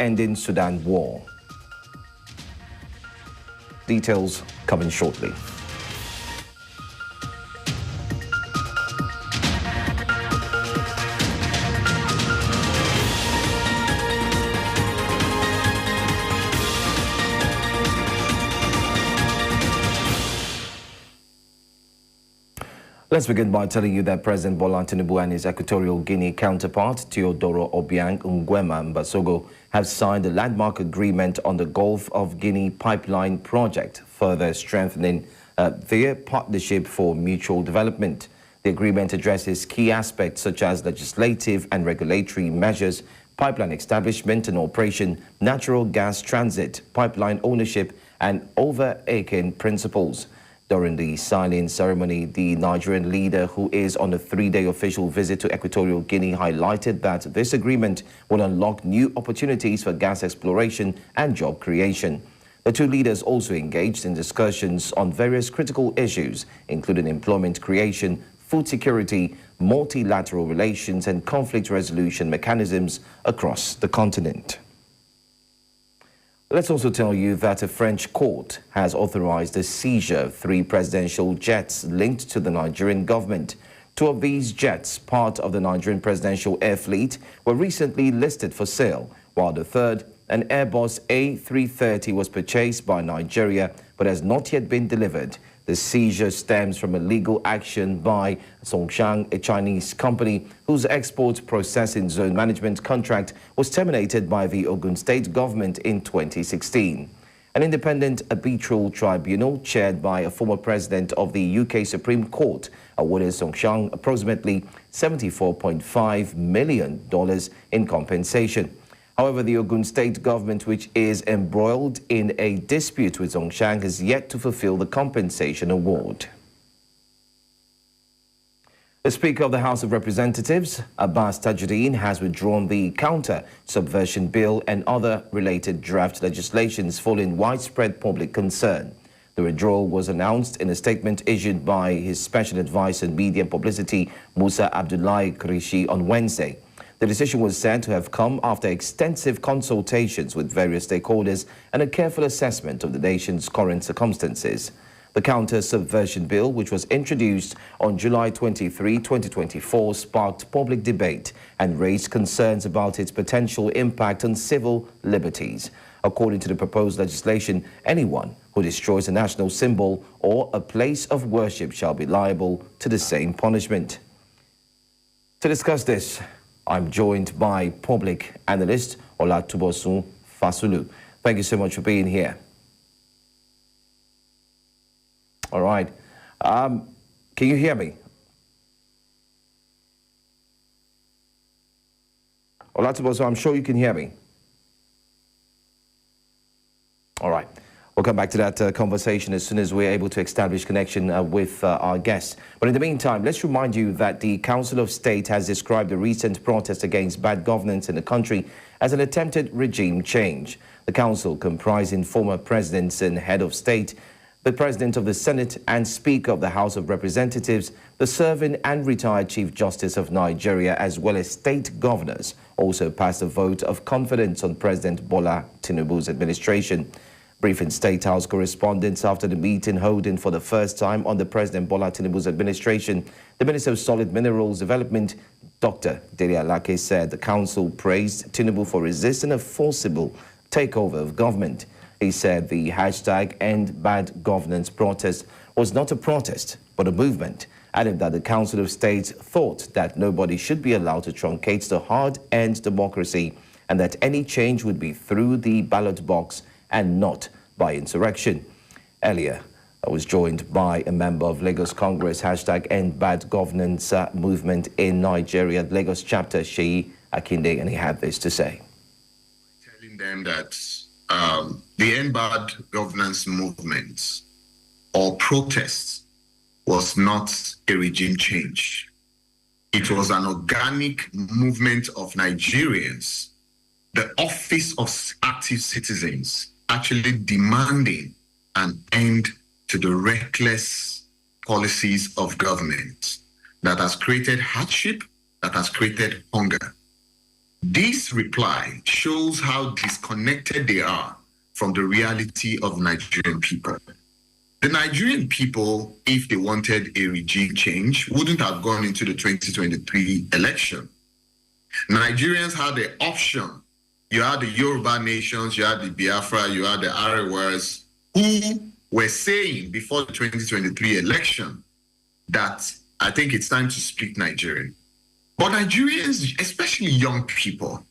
ending Sudan war. Details coming shortly. Let's begin by telling you that President Bola Tinubu and his Equatorial Guinea counterpart, Teodoro Obiang Nguema Mbasogo, have signed a landmark agreement on the Gulf of Guinea pipeline project, further strengthening their partnership for mutual development. The agreement addresses key aspects such as legislative and regulatory measures, pipeline establishment and operation, natural gas transit, pipeline ownership, and over-acre principles. During the signing ceremony, the Nigerian leader, who is on a three-day official visit to Equatorial Guinea, highlighted that this agreement will unlock new opportunities for gas exploration and job creation. The two leaders also engaged in discussions on various critical issues, including employment creation, food security, multilateral relations, and conflict resolution mechanisms across the continent. Let's also tell you that a French court has authorized the seizure of 3 presidential jets linked to the Nigerian government. 2 of these jets, part of the Nigerian presidential air fleet, were recently listed for sale, while the third, an Airbus A330, was purchased by Nigeria but has not yet been delivered. The seizure stems from a legal action by Zhongshan, a Chinese company whose export processing zone management contract was terminated by the Ogun State government in 2016. An independent arbitral tribunal chaired by a former president of the UK Supreme Court awarded Zhongshan approximately $74.5 million in compensation. However, the Ogun State government, which is embroiled in a dispute with Zhongshan, has yet to fulfill the compensation award. The Speaker of the House of Representatives, Abbas Tajuddin, has withdrawn the counter-subversion bill and other related draft legislations following widespread public concern. The withdrawal was announced in a statement issued by his special advisor on media and publicity, Musa Abdullahi Krishi, on Wednesday. The decision was said to have come after extensive consultations with various stakeholders and a careful assessment of the nation's current circumstances. The counter-subversion bill, which was introduced on July 23, 2024, sparked public debate and raised concerns about its potential impact on civil liberties. According to the proposed legislation, anyone who destroys a national symbol or a place of worship shall be liable to the same punishment. To discuss this, I'm joined by public analyst Olatubosun Fasulu. Thank you so much for being here. All right. Can you hear me? Olatubosun, I'm sure you can hear me. All right. We'll come back to that conversation as soon as we're able to establish connection with our guests. But in the meantime, let's remind you that the Council of State has described the recent protest against bad governance in the country as an attempted regime change. The council, comprising former presidents and head of state, the President of the Senate and Speaker of the House of Representatives, the serving and retired Chief Justice of Nigeria, as well as state governors, also passed a vote of confidence on President Bola Tinubu's administration. Briefing State House correspondents after the meeting holding for the first time under President Bola Tinubu's administration, the Minister of Solid Minerals Development, Dr. Dele Alake, said the council praised Tinubu for resisting a forcible takeover of government. He said the #EndBadGovernance protest was not a protest, but a movement, adding that the Council of State thought that nobody should be allowed to truncate the hard-earned democracy and that any change would be through the ballot box and not by insurrection. Earlier, I was joined by a member of Lagos Congress #EndBadGovernance movement in Nigeria, Lagos chapter, Sheyi Akinde, and he had this to say. Telling them that the End Bad Governance movement or protest was not a regime change. It was an organic movement of Nigerians, the Office of Active Citizens, actually demanding an end to the reckless policies of government that has created hardship, that has created hunger. This reply shows how disconnected they are from the reality of Nigerian people. The Nigerian people, if they wanted a regime change, wouldn't have gone into the 2023 election. Nigerians had the option. You had the Yoruba nations, you had the Biafra, you had the Arewas, who were saying before the 2023 election that I think it's time to split Nigeria. But Nigerians, especially young people,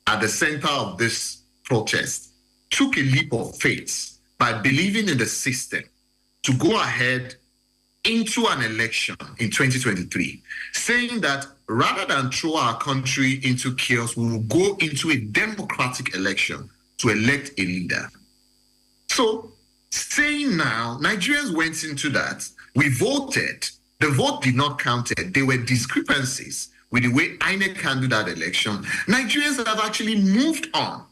at the center of this protest, took a leap of faith by believing in the system to go ahead into an election in 2023, saying that rather than throw our country into chaos, we will go into a democratic election to elect a leader. So, saying now, Nigerians went into that. We voted. The vote did not count. There were discrepancies with the way INEC handled that election. Nigerians have actually moved on.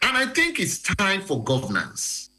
And I think it's time for governance.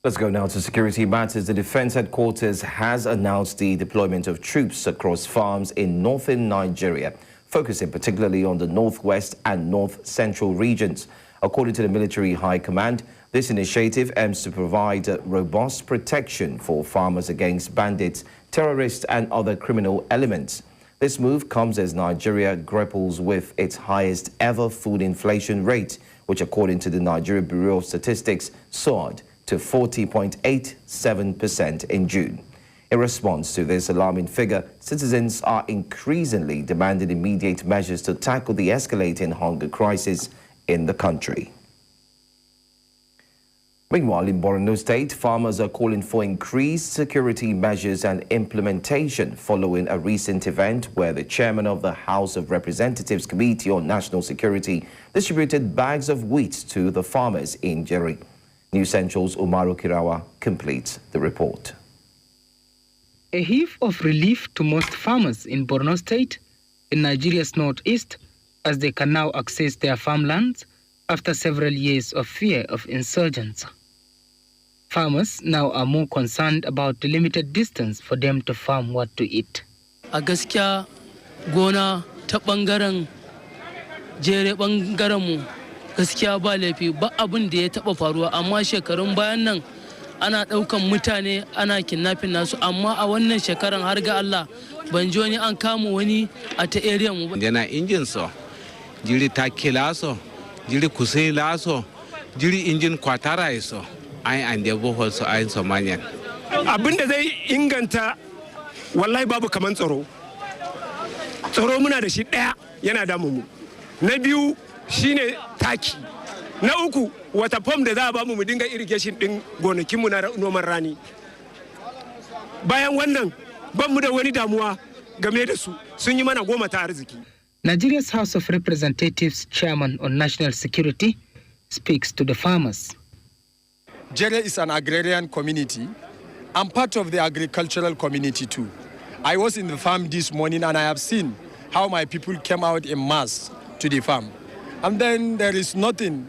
Let's go now to security matters. The Defense Headquarters has announced the deployment of troops across farms in northern Nigeria, focusing particularly on the northwest and north-central regions. According to the Military High Command, this initiative aims to provide robust protection for farmers against bandits, terrorists and other criminal elements. This move comes as Nigeria grapples with its highest ever food inflation rate, which according to the Nigeria Bureau of Statistics soared to 40.87% in June. In response to this alarming figure, citizens are increasingly demanding immediate measures to tackle the escalating hunger crisis in the country. Meanwhile, in Borno State, farmers are calling for increased security measures and implementation following a recent event where the chairman of the House of Representatives Committee on National Security distributed bags of wheat to the farmers in Jeri. News Central's Umaru Kirawa completes the report. A heave of relief to most farmers in Borno State, in Nigeria's northeast, as they can now access their farmlands after several years of fear of insurgents. Farmers now are more concerned about the limited distance for them to farm what to eat. A gaskiya gona ta bangaren jere bangaren mu gaskiya ba laifi ba abin da ya taba faruwa, amma shekarun bayan nan ana daukan mutane ana kidnapping nasu, amma a wannan shekaran har ga Allah ban ji wani an kama wani a ta area mu ba. Jana injin so jiri takila so jiri kusila so jiri injin kwatara so ai an da bohol so ai so manyan abinda zai inganta wallahi babu kaman tsaro muna da shi daya yana damu mu, na biyu shine taki, na uku wata form da za a bamu mu dinga irrigation din gonakinmu na noman rani. Bayan wannan ban mu da wani damuwa game da su, sun yi mana goma ta arziki. Nigeria's House of Representatives Chairman on National Security speaks to the farmers. Jere is an agrarian community. I'm part of the agricultural community too. I was in the farm this morning and I have seen how my people came out in mass to the farm. And then there is nothing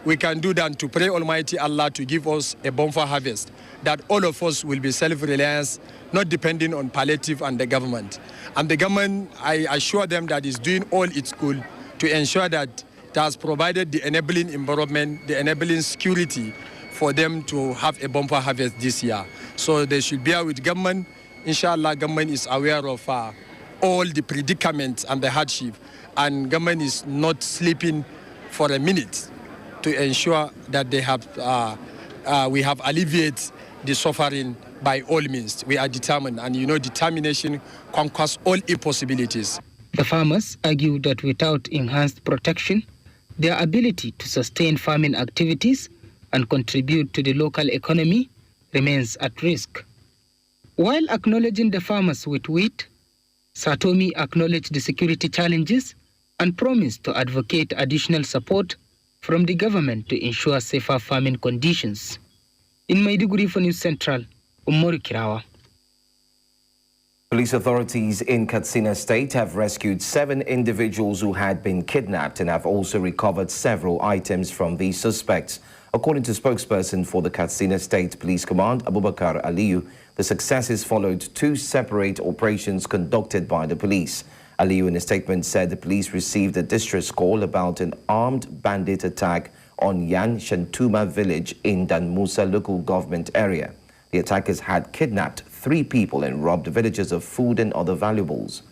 we can do than to pray Almighty Allah to give us a bountiful harvest, that all of us will be self-reliant, not depending on palliative and the government. And the government, I assure them that is doing all it's could to ensure that it has provided the enabling environment, the enabling security for them to have a bumper harvest this year. So they should bear with government. Inshallah, government is aware of all the predicaments and the hardship, and government is not sleeping for a minute to ensure that they have, we have alleviated the suffering by all means. We are determined, and determination conquers all impossibilities. The farmers argue that without enhanced protection, their ability to sustain farming activities and contribute to the local economy remains at risk. While acknowledging the farmers with wheat, Satomi acknowledged the security challenges and promised to advocate additional support from the government to ensure safer farming conditions. In Maiduguri for News Central, Umaru Kirawa. Police authorities in Katsina State have rescued 7 individuals who had been kidnapped and have also recovered several items from the suspects. According to spokesperson for the Katsina State Police Command, Abubakar Aliyu, The successes followed 2 separate operations conducted by the police. Aliyu in a statement said the police received a distress call about an armed bandit attack on Yan Shantuma village in Danmusa local government area. The attackers had kidnapped 3 people and robbed the villagers of food and other valuables.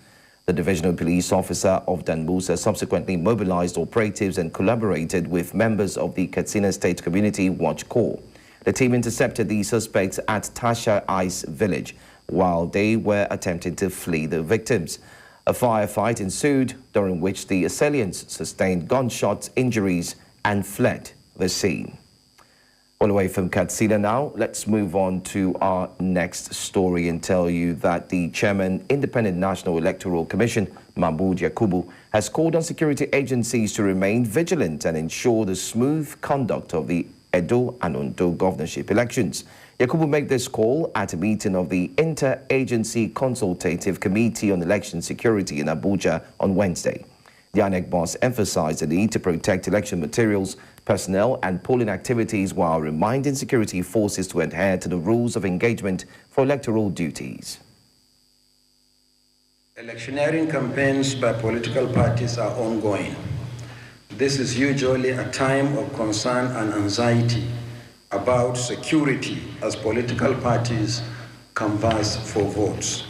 The divisional police officer of Danmusa subsequently mobilized operatives and collaborated with members of the Katsina State Community Watch Corps. The team intercepted the suspects at Tasha Ice village while they were attempting to flee the victims. A firefight ensued, during which the assailants sustained gunshot injuries and fled the scene. All the way from Katsina now, let's move on to our next story and tell you that the chairman, Independent National Electoral Commission, Mahmoud Yakubu, has called on security agencies to remain vigilant and ensure the smooth conduct of the Edo and Ondo governorship elections. Yakubu made this call at a meeting of the Inter-Agency Consultative Committee on Election Security in Abuja on Wednesday. The INEC boss emphasized the need to protect election materials, personnel and polling activities while reminding security forces to adhere to the rules of engagement for electoral duties. Electioneering campaigns by political parties are ongoing. This is usually a time of concern and anxiety about security as political parties canvass for votes.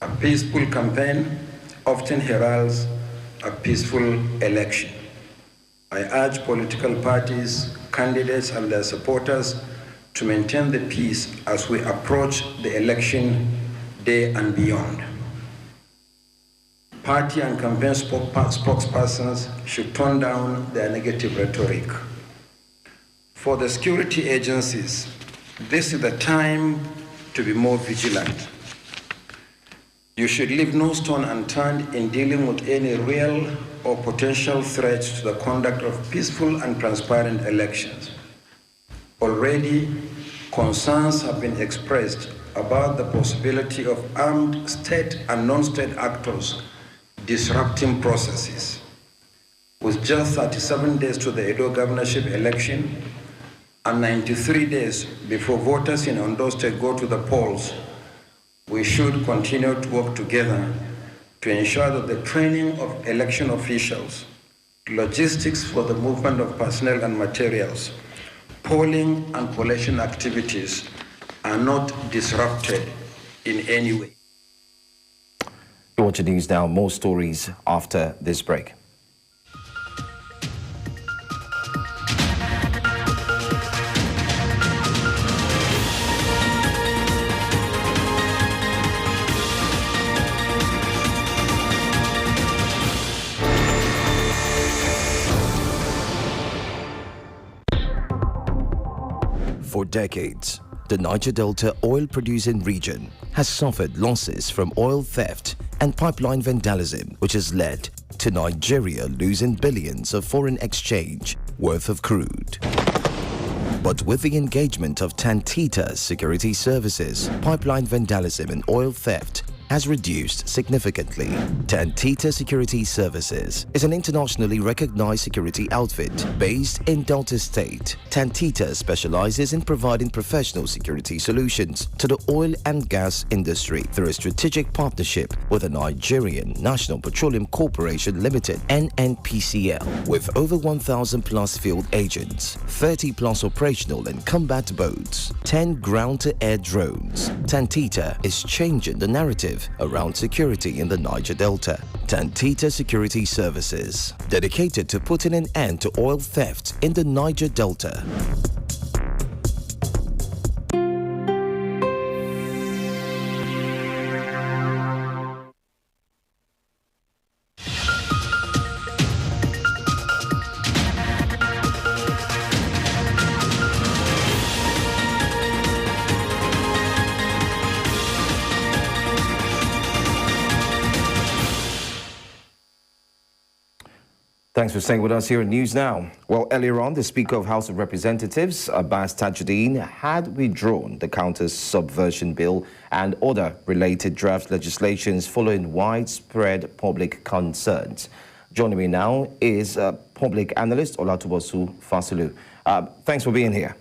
A peaceful campaign often heralds a peaceful election. I urge political parties, candidates and their supporters to maintain the peace as we approach the election day and beyond. Party and campaign spokespersons should tone down their negative rhetoric. For the security agencies, this is the time to be more vigilant. You should leave no stone unturned in dealing with any real or potential threats to the conduct of peaceful and transparent elections. Already, concerns have been expressed about the possibility of armed state and non-state actors disrupting processes. With just 37 days to the Edo governorship election and 93 days before voters in Ondo State go to the polls, we should continue to work together to ensure that the training of election officials, logistics for the movement of personnel and materials, polling and collation activities are not disrupted in any way. You're watching news now. More stories after this break. For decades, the Niger Delta oil-producing region has suffered losses from oil theft and pipeline vandalism, which has led to Nigeria losing billions of foreign exchange worth of crude. But with the engagement of Tantita Security Services, pipeline vandalism and oil theft has reduced significantly. Tantita Security Services is an internationally recognized security outfit based in Delta State. Tantita specializes in providing professional security solutions to the oil and gas industry through a strategic partnership with the Nigerian National Petroleum Corporation Limited, NNPCL, with over 1,000 plus field agents, 30 plus operational and combat boats, 10 ground-to-air drones. Tantita is changing the narrative around security in the Niger Delta. Tantita Security Services, dedicated to putting an end to oil theft in the Niger Delta. Thanks for staying with us here in News Now. Well, earlier on, the Speaker of House of Representatives, Abbas Tajuddin, had withdrawn the counter-subversion bill and other related draft legislations following widespread public concerns. Joining me now is public analyst Olatubosu Fasulu. Thanks for being here.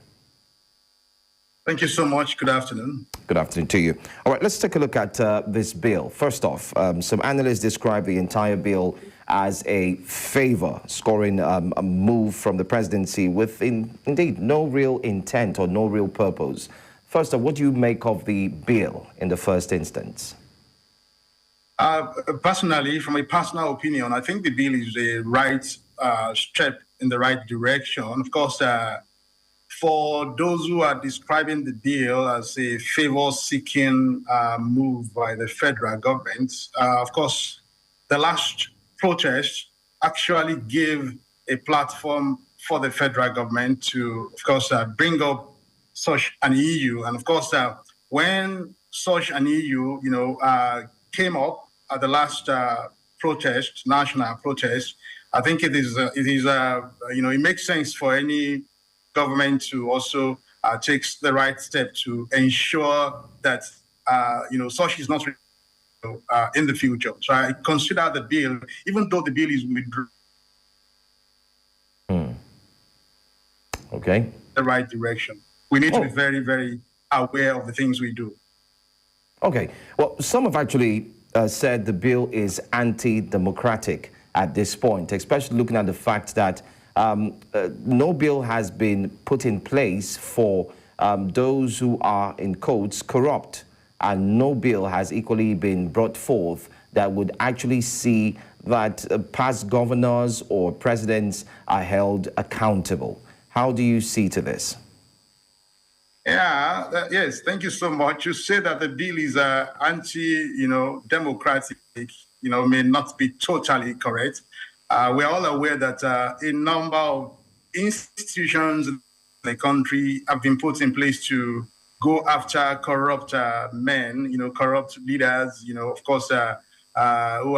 Thank you so much. Good afternoon. Good afternoon to you. All right, let's take a look at this bill. First off, some analysts describe the entire bill as a favor, scoring a move from the presidency with, indeed, no real intent or no real purpose. First off, what do you make of the bill in the first instance? Personally, from a personal opinion, I think the bill is a right step in the right direction. Of course, for those who are describing the bill as a favor-seeking move by the federal government, of course, the last protest actually gave a platform for the federal government to, of course, bring up such an EU. And of course, when such an EU, came up at the last protest, national protest, I think it makes sense for any government to also take the right step to ensure that, such is not in the future. So I consider the bill, even though the bill is withdrawn, Okay. the right direction. We need to be very, very aware of the things we do. Okay. Well, some have actually said the bill is anti-democratic at this point, especially looking at the fact that no bill has been put in place for those who are, in quotes, corrupt. And no bill has equally been brought forth that would actually see that past governors or presidents are held accountable. How do you see to this? Yeah, yes, thank you so much. You say that the bill is anti-democratic, may not be totally correct. We're all aware that a number of institutions in the country have been put in place to go after corrupt men, corrupt leaders, of course, who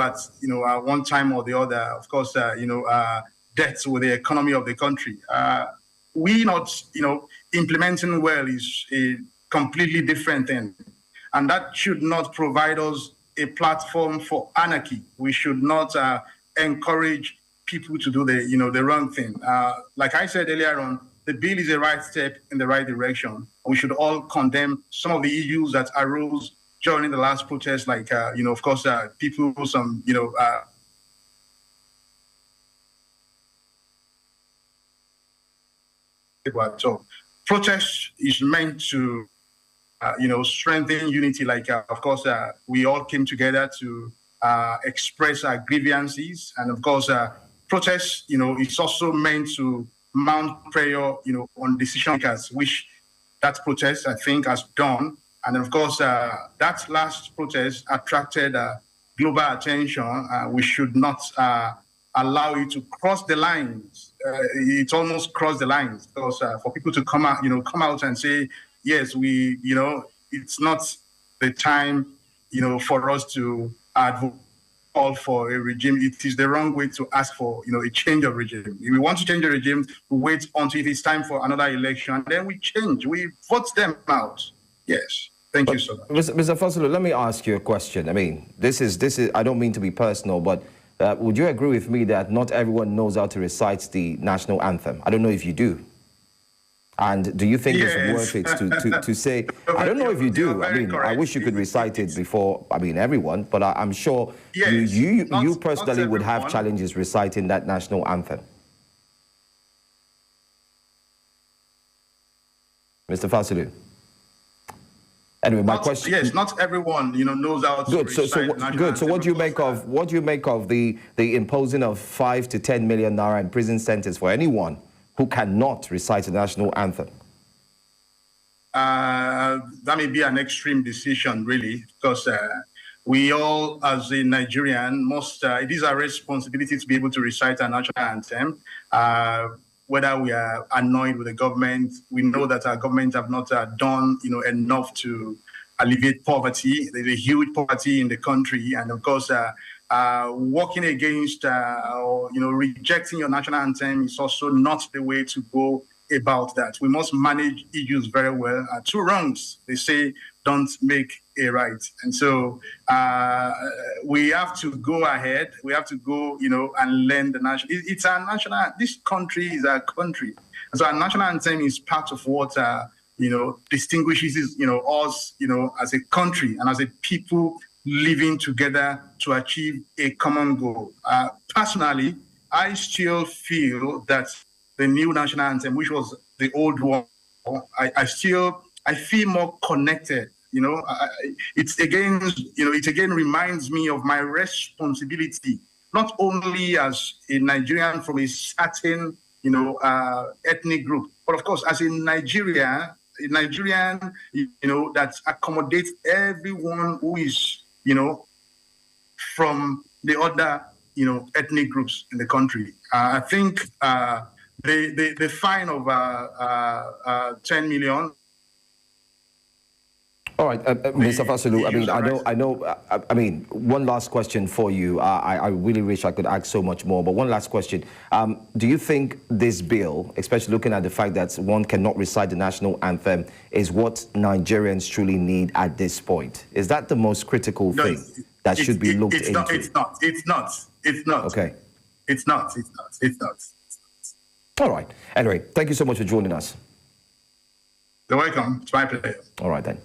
at, at one time or the other, of course, debts with the economy of the country. We not, implementing well is a completely different thing. And that should not provide us a platform for anarchy. We should not encourage people to do the wrong thing. Like I said earlier on, the bill is a right step in the right direction. We should all condemn some of the issues that arose during the last protest, like, of course, people, so protest is meant to, strengthen unity. Like, of course, we all came together to express our grievances. And of course, protest, it's also meant to mount prayer, on decision makers, which that protest, I think, has done. And of course, that last protest attracted global attention. We should not allow it to cross the lines. It almost crossed the lines because for people to come out and say, yes, it's not the time, for us to call for a regime. It is the wrong way to ask for, a change of regime. If we want to change the regime, we wait until it's time for another election. Then we change. We vote them out. Yes. Thank you so much. Mr. Fosulu, let me ask you a question. I mean, this is. I don't mean to be personal, but would you agree with me that not everyone knows how to recite the national anthem? I don't know if you do. And do you think it's worth it to say, I don't know if you do. I mean, I wish you could recite it before, everyone, but I'm sure you personally would have challenges reciting that national anthem. Mr. Fosulu. Anyway, my question. Yes, not everyone, knows how to recite. Good. So what do you make of the imposing of 5 to 10 million naira in prison sentence for anyone who cannot recite the national anthem? That may be an extreme decision, really, because we all, as a Nigerian, it is our responsibility to be able to recite our national anthem. Whether we are annoyed with the government, we know that our government have not done, enough to alleviate poverty. There's a huge poverty in the country, and of course, working against or rejecting your national anthem is also not the way to go about that. We must manage issues very well. Two wrongs, they say, don't make a right. And so we have to go ahead. We have to go, and learn the national. It's our national. This country is our country. And so our national anthem is part of what distinguishes, us, as a country and as a people living together to achieve a common goal. Personally, I still feel that the new national anthem, which was the old one, I feel more connected. It again reminds me of my responsibility, not only as a Nigerian from a certain, ethnic group, but of course as a Nigerian, that accommodates everyone who is, from the other, ethnic groups in the country. I think the fine of 10 million. All right, Mr. Fasulu, I mean, one last question for you. I really wish I could ask so much more, but one last question. Do you think this bill, especially looking at the fact that one cannot recite the national anthem, is what Nigerians truly need at this point? Is that the most critical thing that should be looked into? It's not. Okay. It's not. All right. Anyway, thank you so much for joining us. You're welcome. It's my pleasure. All right, then.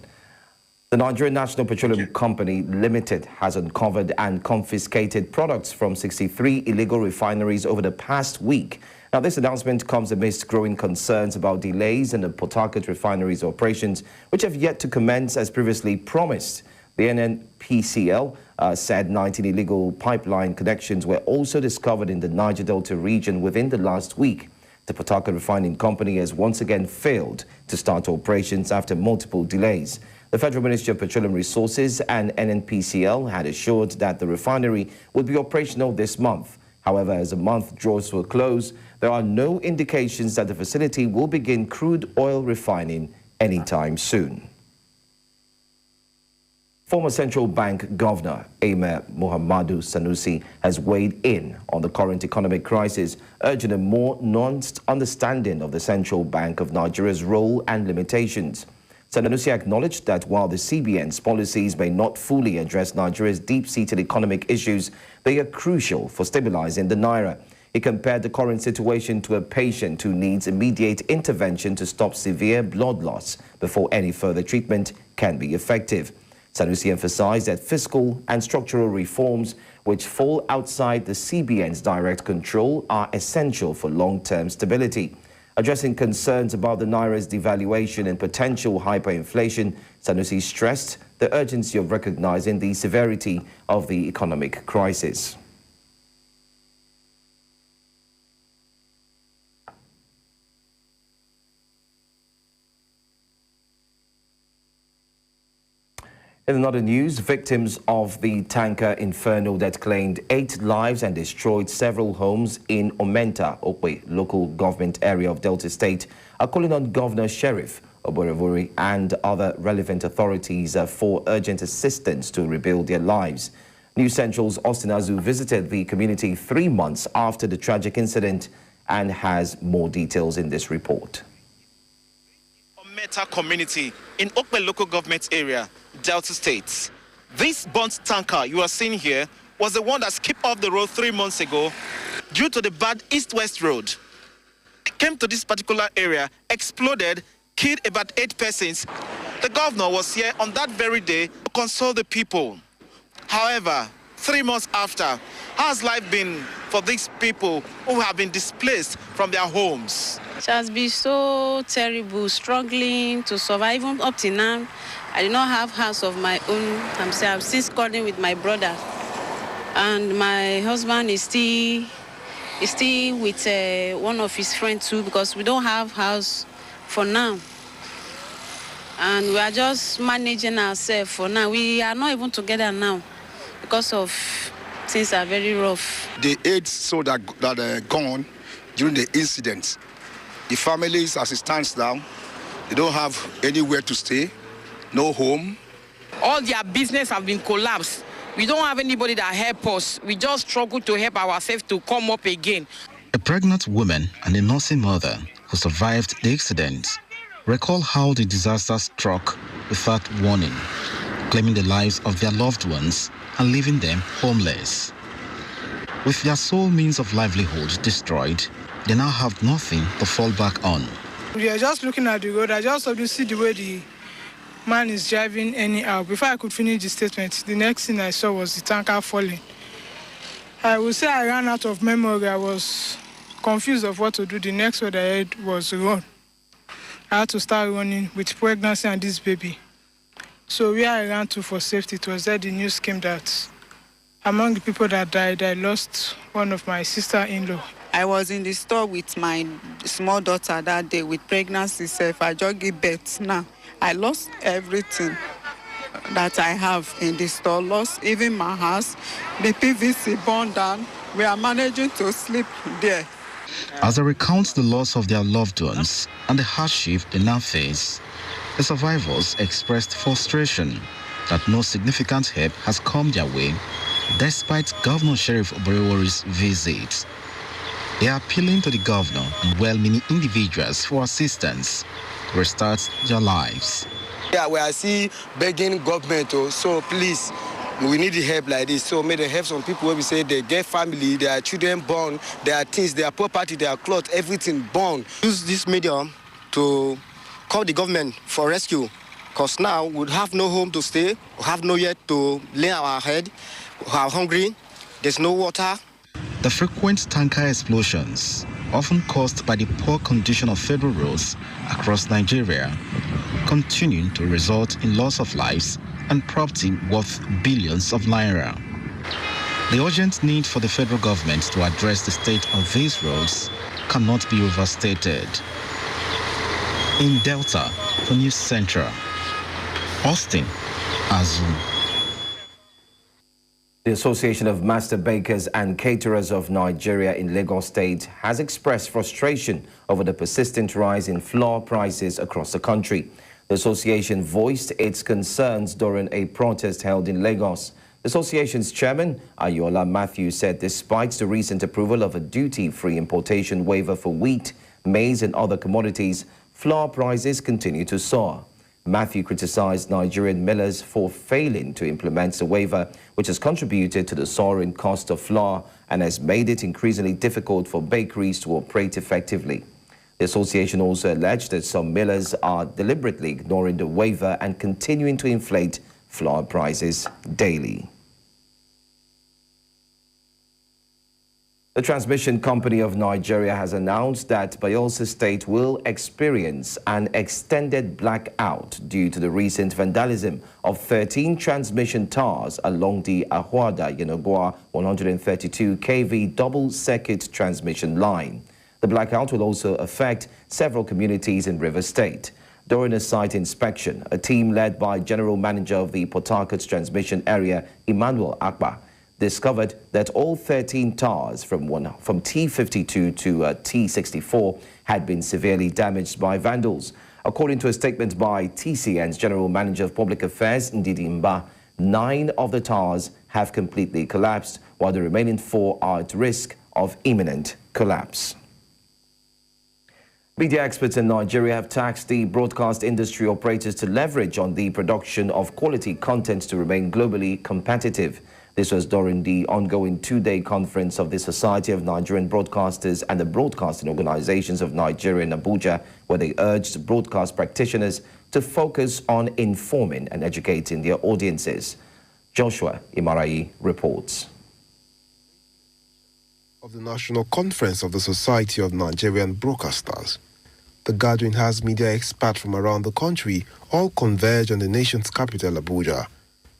The Nigerian National Petroleum Company Limited has uncovered and confiscated products from 63 illegal refineries over the past week. Now, this announcement comes amidst growing concerns about delays in the Port Harcourt refinery's operations, which have yet to commence as previously promised. The NNPCL said 19 illegal pipeline connections were also discovered in the Niger Delta region within the last week. The Port Harcourt Refining Company has once again failed to start operations after multiple delays. The Federal Ministry of Petroleum Resources and NNPCL had assured that the refinery would be operational this month. However, as the month draws to a close, there are no indications that the facility will begin crude oil refining anytime soon. Former Central Bank Governor Emir Muhammadu Sanusi has weighed in on the current economic crisis, urging a more nuanced understanding of the Central Bank of Nigeria's role and limitations. Sanusi acknowledged that while the CBN's policies may not fully address Nigeria's deep-seated economic issues, they are crucial for stabilizing the naira. He compared the current situation to a patient who needs immediate intervention to stop severe blood loss before any further treatment can be effective. Sanusi emphasized that fiscal and structural reforms which fall outside the CBN's direct control are essential for long-term stability. Addressing concerns about the naira's devaluation and potential hyperinflation, Sanusi stressed the urgency of recognizing the severity of the economic crisis. In another news, victims of the tanker Inferno that claimed 8 lives and destroyed several homes in Omenta, Okwe, local government area of Delta State, are calling on Governor Sheriff Oborevuri and other relevant authorities for urgent assistance to rebuild their lives. News Central's Austin Azu visited the community 3 months after the tragic incident and has more details in this report. Omenta community in Okwe local government area, Delta State. This burnt tanker you are seeing here was the one that skipped off the road 3 months ago due to the bad east-west road. It came to this particular area, exploded, killed about 8 persons. The governor was here on that very day to console the people. However, 3 months after, how has life been for these people who have been displaced from their homes? It has been so terrible, struggling to survive. Even up till now, I do not have house of my own. I'm still squadding with my brother. And my husband is still with one of his friends too, because we don't have house for now. And we are just managing ourselves for now. We are not even together now because of things are very rough. The 8 soldiers that gone during the incident, the families, as it stands now, they don't have anywhere to stay, no home. All their business have been collapsed. We don't have anybody that help us. We just struggle to help ourselves to come up again. A pregnant woman and a nursing mother who survived the incident recall how the disaster struck without warning, claiming the lives of their loved ones and leaving them homeless. With their sole means of livelihood destroyed, they now have nothing to fall back on. We are just looking at the road. I just saw to see the way the man is driving anyhow. Before I could finish the statement, the next thing I saw was the tanker falling. I would say I ran out of memory. I was confused of what to do. The next word I heard was run. I had to start running with pregnancy and this baby. So where I ran to for safety, it was that the news came that among the people that died, I lost one of my sister-in-law. I was in the store with my small daughter that day with pregnancy self. I just gave birth now. I lost everything that I have in the store, lost even my house. The PVC burned down. We are managing to sleep there. As they recount the loss of their loved ones and the hardship they now face, the survivors expressed frustration that no significant help has come their way despite Governor Sheriff Oborewori's visit. They are appealing to the governor and well-meaning individuals for assistance to restart their lives. Yeah, we are still begging government, so please, we need the help like this. So may they help some people where we say they get family, their children born, their things, their property, their clothes, everything born. Use this medium to call the government for rescue, because now we have no home to stay, we have nowhere to lay our head, we are hungry, there's no water. The frequent tanker explosions, often caused by the poor condition of federal roads across Nigeria, continue to result in loss of lives and property worth billions of naira. The urgent need for the federal government to address the state of these roads cannot be overstated. In Delta, for News Central, Austin Azum. The Association of Master Bakers and Caterers of Nigeria in Lagos State has expressed frustration over the persistent rise in flour prices across the country. The association voiced its concerns during a protest held in Lagos. The association's chairman, Ayola Matthew, said despite the recent approval of a duty-free importation waiver for wheat, maize and other commodities, flour prices continue to soar. Matthew criticized Nigerian millers for failing to implement the waiver, which has contributed to the soaring cost of flour and has made it increasingly difficult for bakeries to operate effectively. The association also alleged that some millers are deliberately ignoring the waiver and continuing to inflate flour prices daily. The Transmission Company of Nigeria has announced that Bayelsa State will experience an extended blackout due to the recent vandalism of 13 transmission towers along the Ahuada-Yenagoa 132 kV double-circuit transmission line. The blackout will also affect several communities in Rivers State. During a site inspection, a team led by General Manager of the Port Harcourt Transmission Area, Emmanuel Akpa, discovered that all 13 towers from T52 to T64 had been severely damaged by vandals. According to a statement by TCN's General Manager of Public Affairs, Ndidi Mba, 9 of the towers have completely collapsed, while the remaining 4 are at risk of imminent collapse. Media experts in Nigeria have tasked the broadcast industry operators to leverage on the production of quality content to remain globally competitive. This was during the ongoing 2-day conference of the Society of Nigerian Broadcasters and the Broadcasting Organizations of Nigeria in Abuja, where they urged broadcast practitioners to focus on informing and educating their audiences. Joshua Imarayi reports. Of the National Conference of the Society of Nigerian Broadcasters. The gathering has media experts from around the country all converge on the nation's capital, Abuja.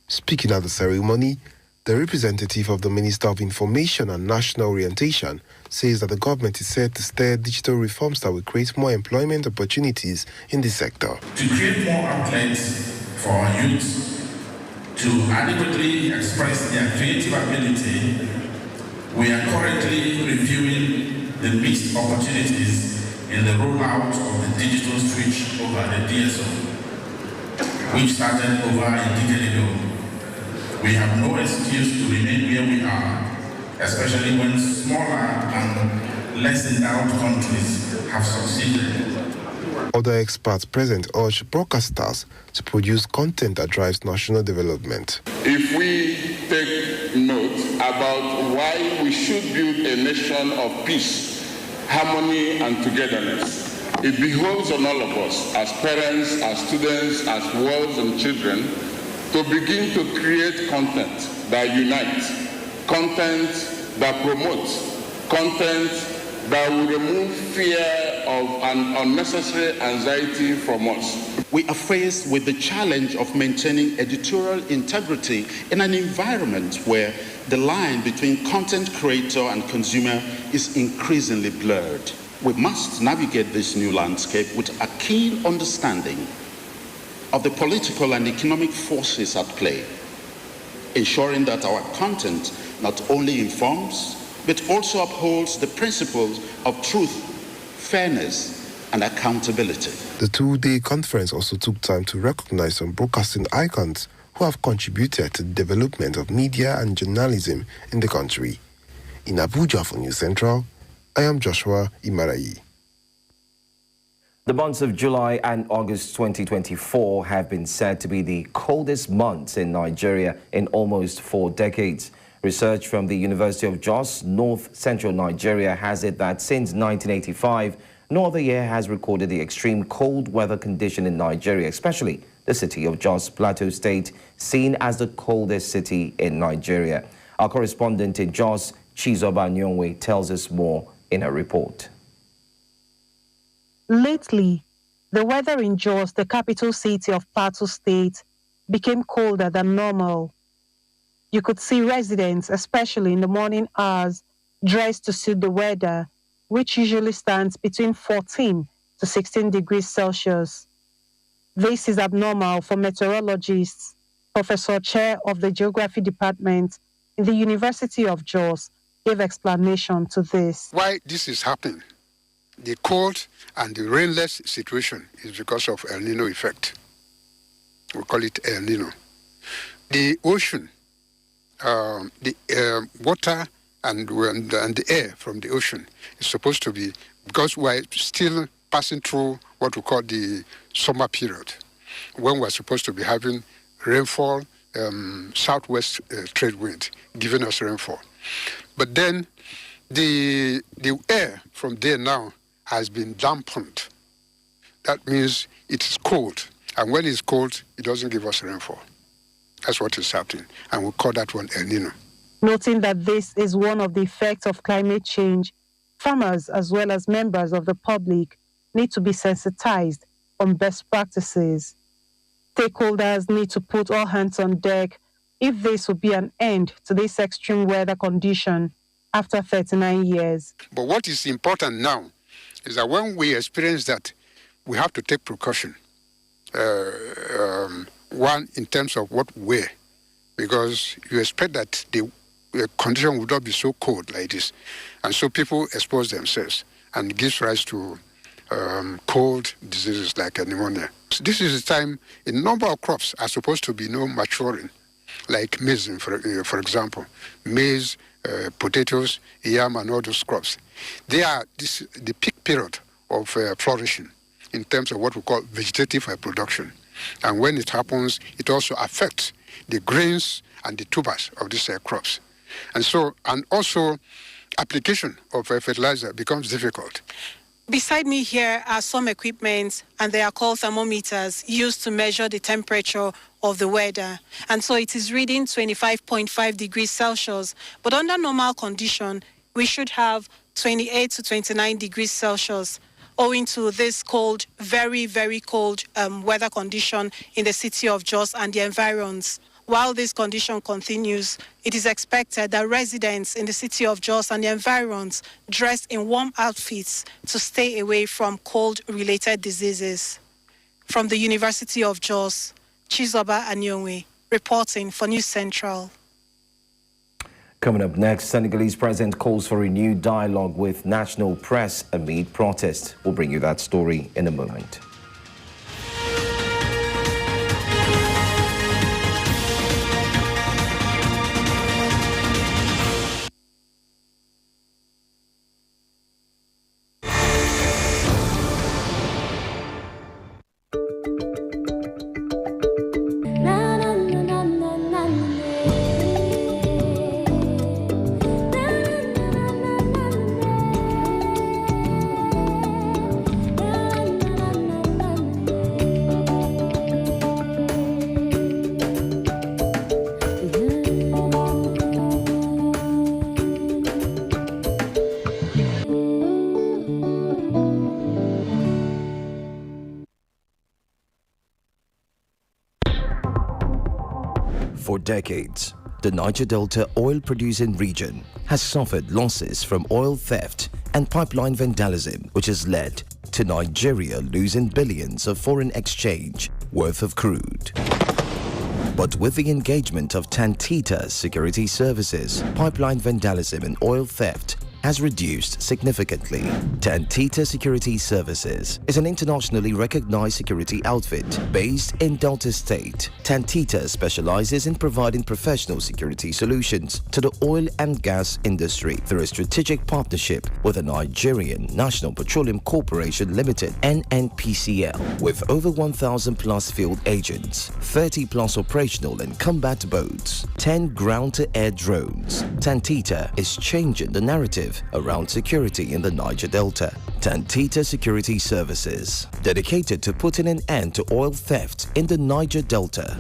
Speaking at the ceremony, the representative of the Minister of Information and National Orientation says that the government is set to steer digital reforms that will create more employment opportunities in the sector. To create more outlets for our youth to adequately express their creative ability, we are currently reviewing the mixed opportunities in the rollout of the digital switch over the DSO, which started over a decade ago. We have no excuse to remain where we are, especially when smaller and less endowed countries have succeeded. Other experts present urge broadcasters to produce content that drives national development. If we take note about why we should build a nation of peace, harmony and togetherness, It behoves on all of us, as parents, as students, as wards and children, to begin to create content that unites, content that promotes, content that will remove fear of an unnecessary anxiety from us. We are faced with the challenge of maintaining editorial integrity in an environment where the line between content creator and consumer is increasingly blurred. We must navigate this new landscape with a keen understanding of the political and economic forces at play, ensuring that our content not only informs, but also upholds the principles of truth, fairness, and accountability. The two-day conference also took time to recognize some broadcasting icons who have contributed to the development of media and journalism in the country. In Abuja for News Central, I am Joshua Imarayi. The months of July and August 2024 have been said to be the coldest months in Nigeria in almost 4 decades. Research from the University of Jos, North Central Nigeria, has it that since 1985, no other year has recorded the extreme cold weather condition in Nigeria, especially the city of Jos Plateau State, seen as the coldest city in Nigeria. Our correspondent in Jos, Chizoba Nyongwe, tells us more in a report. Lately, the weather in Jos, the capital city of Plateau State, became colder than normal. You could see residents, especially in the morning hours, dressed to suit the weather, which usually stands between 14 to 16 degrees Celsius. This is abnormal for meteorologists. Professor Chair of the Geography Department in the University of Jos gave explanation to this. Why this is happening, the cold and the rainless situation, is because of El Nino effect. We call it El Nino. The ocean, the water and the air from the ocean is supposed to be, because we're still passing through what we call the summer period, when we're supposed to be having rainfall, southwest trade wind giving us rainfall. But then the air from there now has been dampened. That means it's cold. And when it's cold, it doesn't give us rainfall. That's what is happening. And we call that one El Nino. Noting that this is one of the effects of climate change, farmers as well as members of the public need to be sensitized on best practices. Stakeholders need to put all hands on deck if this will be an end to this extreme weather condition after 39 years. But what is important now is that when we experience that, we have to take precaution. One, in terms of what we wear, because you expect that the condition would not be so cold like this. And so people expose themselves and it gives rise to cold diseases like pneumonia. So this is the time a number of crops are supposed to be maturing, like maize, for example. Maize, potatoes, yam, and all those crops. They are the peak period of flourishing in terms of what we call vegetative production. And when it happens, it also affects the grains and the tubers of these crops. And also application of fertilizer becomes difficult. Beside me here are some equipment, and they are called thermometers, used to measure the temperature of the weather. And so it is reading 25.5 degrees Celsius. But under normal condition, we should have 28 to 29 degrees Celsius, owing to this cold, very, very cold weather condition in the city of Jos and the environs. While this condition continues, it is expected that residents in the city of Jos and the environs dress in warm outfits to stay away from cold-related diseases. From the University of Jos, Chizoba Anyonwe, reporting for News Central. Coming up next, Senegalese president calls for renewed dialogue with national press amid protest. We'll bring you that story in a moment. For decades, the Niger Delta oil-producing region has suffered losses from oil theft and pipeline vandalism, which has led to Nigeria losing billions of foreign exchange worth of crude. But with the engagement of Tantita Security Services, pipeline vandalism and oil theft has reduced significantly. Tantita Security Services is an internationally recognized security outfit based in Delta State. Tantita specializes in providing professional security solutions to the oil and gas industry through a strategic partnership with the Nigerian National Petroleum Corporation Limited, NNPCL, with over 1,000 plus field agents, 30 plus operational and combat boats, 10 ground-to-air drones. Tantita is changing the narrative around security in the Niger Delta. Tantita Security Services, dedicated to putting an end to oil theft in the Niger Delta.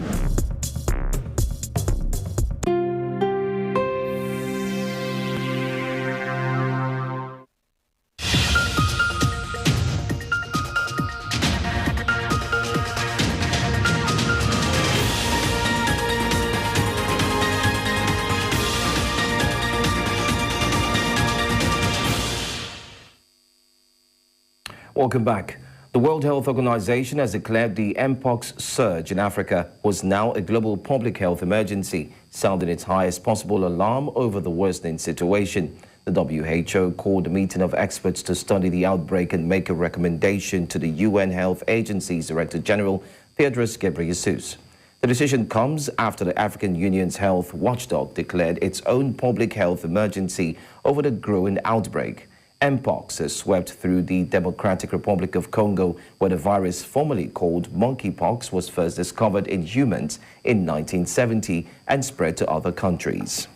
Welcome back. The World Health Organization has declared the Mpox surge in Africa was now a global public health emergency, sounding its highest possible alarm over the worsening situation. The WHO called a meeting of experts to study the outbreak and make a recommendation to the UN Health Agency's Director General, Tedros Ghebreyesus. The decision comes after the African Union's health watchdog declared its own public health emergency over the growing outbreak. Mpox has swept through the Democratic Republic of Congo, where the virus formerly called monkeypox was first discovered in humans in 1970 and spread to other countries.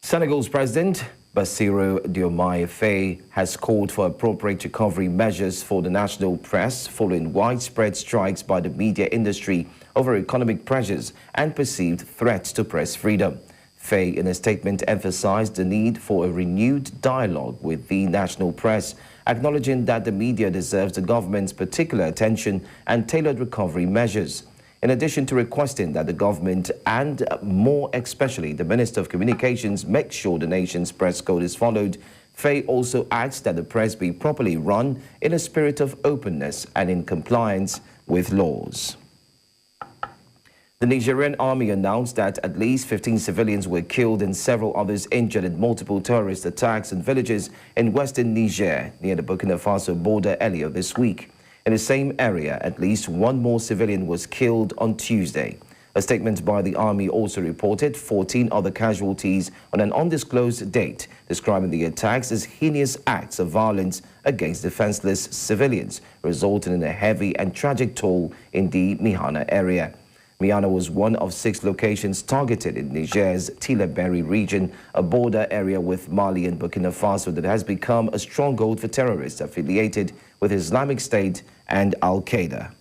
Senegal's President Bassirou Diomaye Faye has called for appropriate recovery measures for the national press following widespread strikes by the media industry over economic pressures and perceived threats to press freedom. Faye, in a statement, emphasized the need for a renewed dialogue with the national press, acknowledging that the media deserves the government's particular attention and tailored recovery measures. In addition to requesting that the government and more especially the Minister of Communications make sure the nation's press code is followed, Faye also adds that the press be properly run in a spirit of openness and in compliance with laws. The Nigerian army announced that at least 15 civilians were killed and several others injured in multiple terrorist attacks in villages in western Niger near the Burkina Faso border earlier this week. In the same area, at least one more civilian was killed on Tuesday. A statement by the army also reported 14 other casualties on an undisclosed date, describing the attacks as heinous acts of violence against defenseless civilians, resulting in a heavy and tragic toll in the Mihana area. Mihana was one of 6 locations targeted in Niger's Tilaberi region, a border area with Mali and Burkina Faso that has become a stronghold for terrorists affiliated with Islamic State and Al-Qaeda.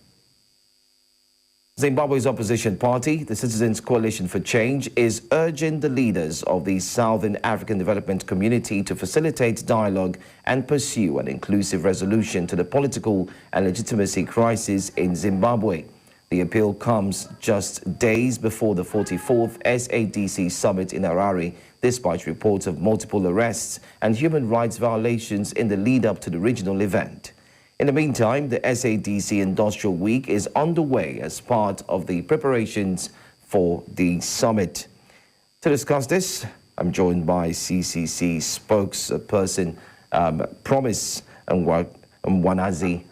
Zimbabwe's opposition party, the Citizens Coalition for Change, is urging the leaders of the Southern African Development Community to facilitate dialogue and pursue an inclusive resolution to the political and legitimacy crisis in Zimbabwe. The appeal comes just days before the 44th SADC summit in Harare, despite reports of multiple arrests and human rights violations in the lead-up to the regional event. In the meantime, the SADC Industrial Week is underway as part of the preparations for the summit. To discuss this, I'm joined by CCC spokesperson Promise Mwanazi,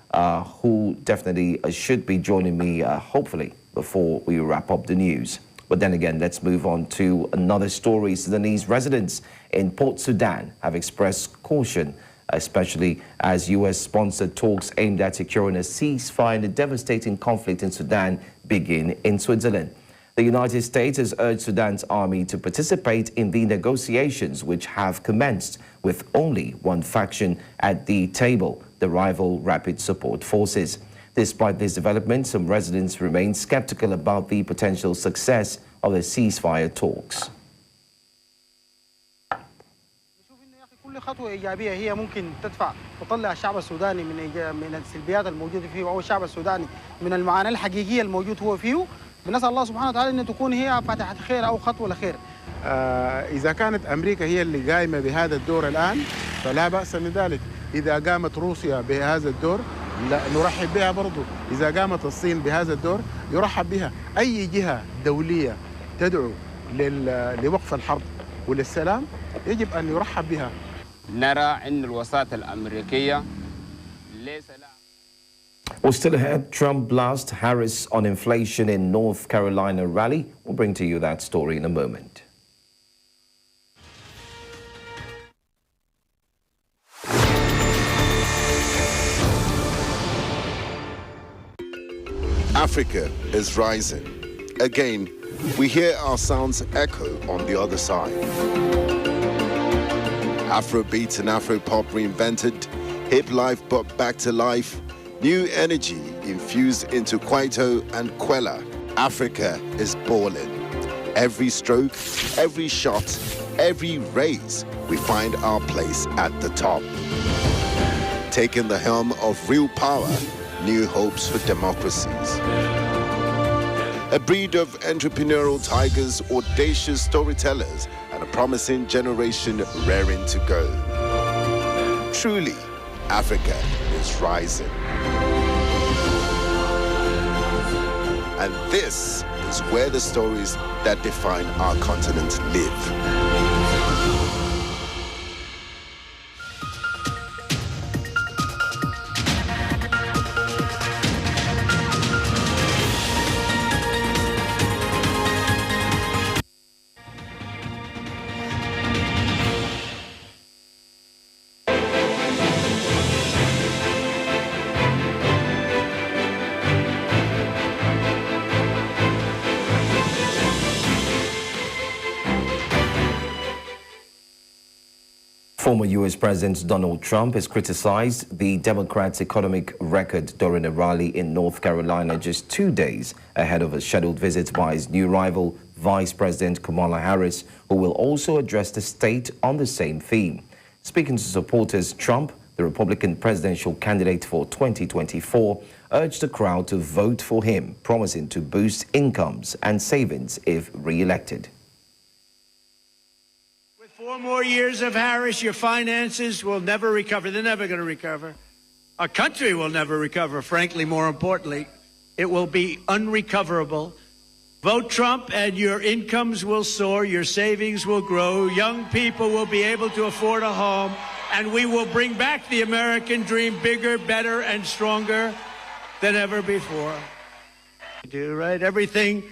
who definitely should be joining me, hopefully, before we wrap up the news. But then again, let's move on to another story. Sudanese residents in Port Sudan have expressed caution, especially as U.S.-sponsored talks aimed at securing a ceasefire in the devastating conflict in Sudan begin in Switzerland. The United States has urged Sudan's army to participate in the negotiations, which have commenced with only one faction at the table, the rival Rapid Support Forces. Despite this development, some residents remain skeptical about the potential success of the ceasefire talks. كل خطوة إيجابية هي ممكن تدفع وتطلع الشعب السوداني من السلبيات الموجودة فيه أو الشعب السوداني من المعاناة الحقيقية الموجود هو فيه بنسال الله سبحانه وتعالى ان تكون هي فاتحه خير او خطوه لخير. إذا كانت أمريكا هي اللي قايمة بهذا الدور الآن فلا بأس من ذلك. إذا قامت روسيا بهذا الدور لا نرحب بها برضو. إذا قامت الصين بهذا الدور يرحب بها. أي جهة دولية تدعو لوقف الحرب وللسلام يجب أن يرحب بها. نرى أن الوساطة الأمريكية ليس لها. Well, still ahead, Trump blasts Harris on inflation in North Carolina rally. We'll bring to you that story in a moment. Africa is rising. Again, we hear our sounds echo on the other side. Afrobeat and Afropop reinvented, hip life brought back to life, new energy infused into Kwaito and Kwela. Africa is balling. Every stroke, every shot, every race, we find our place at the top. Taking the helm of real power, new hopes for democracies. A breed of entrepreneurial tigers, audacious storytellers, and a promising generation raring to go. Truly, Africa is rising. And this is where the stories that define our continent live. Former U.S. President Donald Trump has criticized the Democrats' economic record during a rally in North Carolina just 2 days ahead of a scheduled visit by his new rival, Vice President Kamala Harris, who will also address the state on the same theme. Speaking to supporters, Trump, the Republican presidential candidate for 2024, urged the crowd to vote for him, promising to boost incomes and savings if re-elected. 4 more years of Harris, your finances will never recover. They're never going to recover. Our country will never recover, frankly, more importantly. It will be unrecoverable. Vote Trump and your incomes will soar, your savings will grow, young people will be able to afford a home, and we will bring back the American dream bigger, better, and stronger than ever before. Do, right? Everything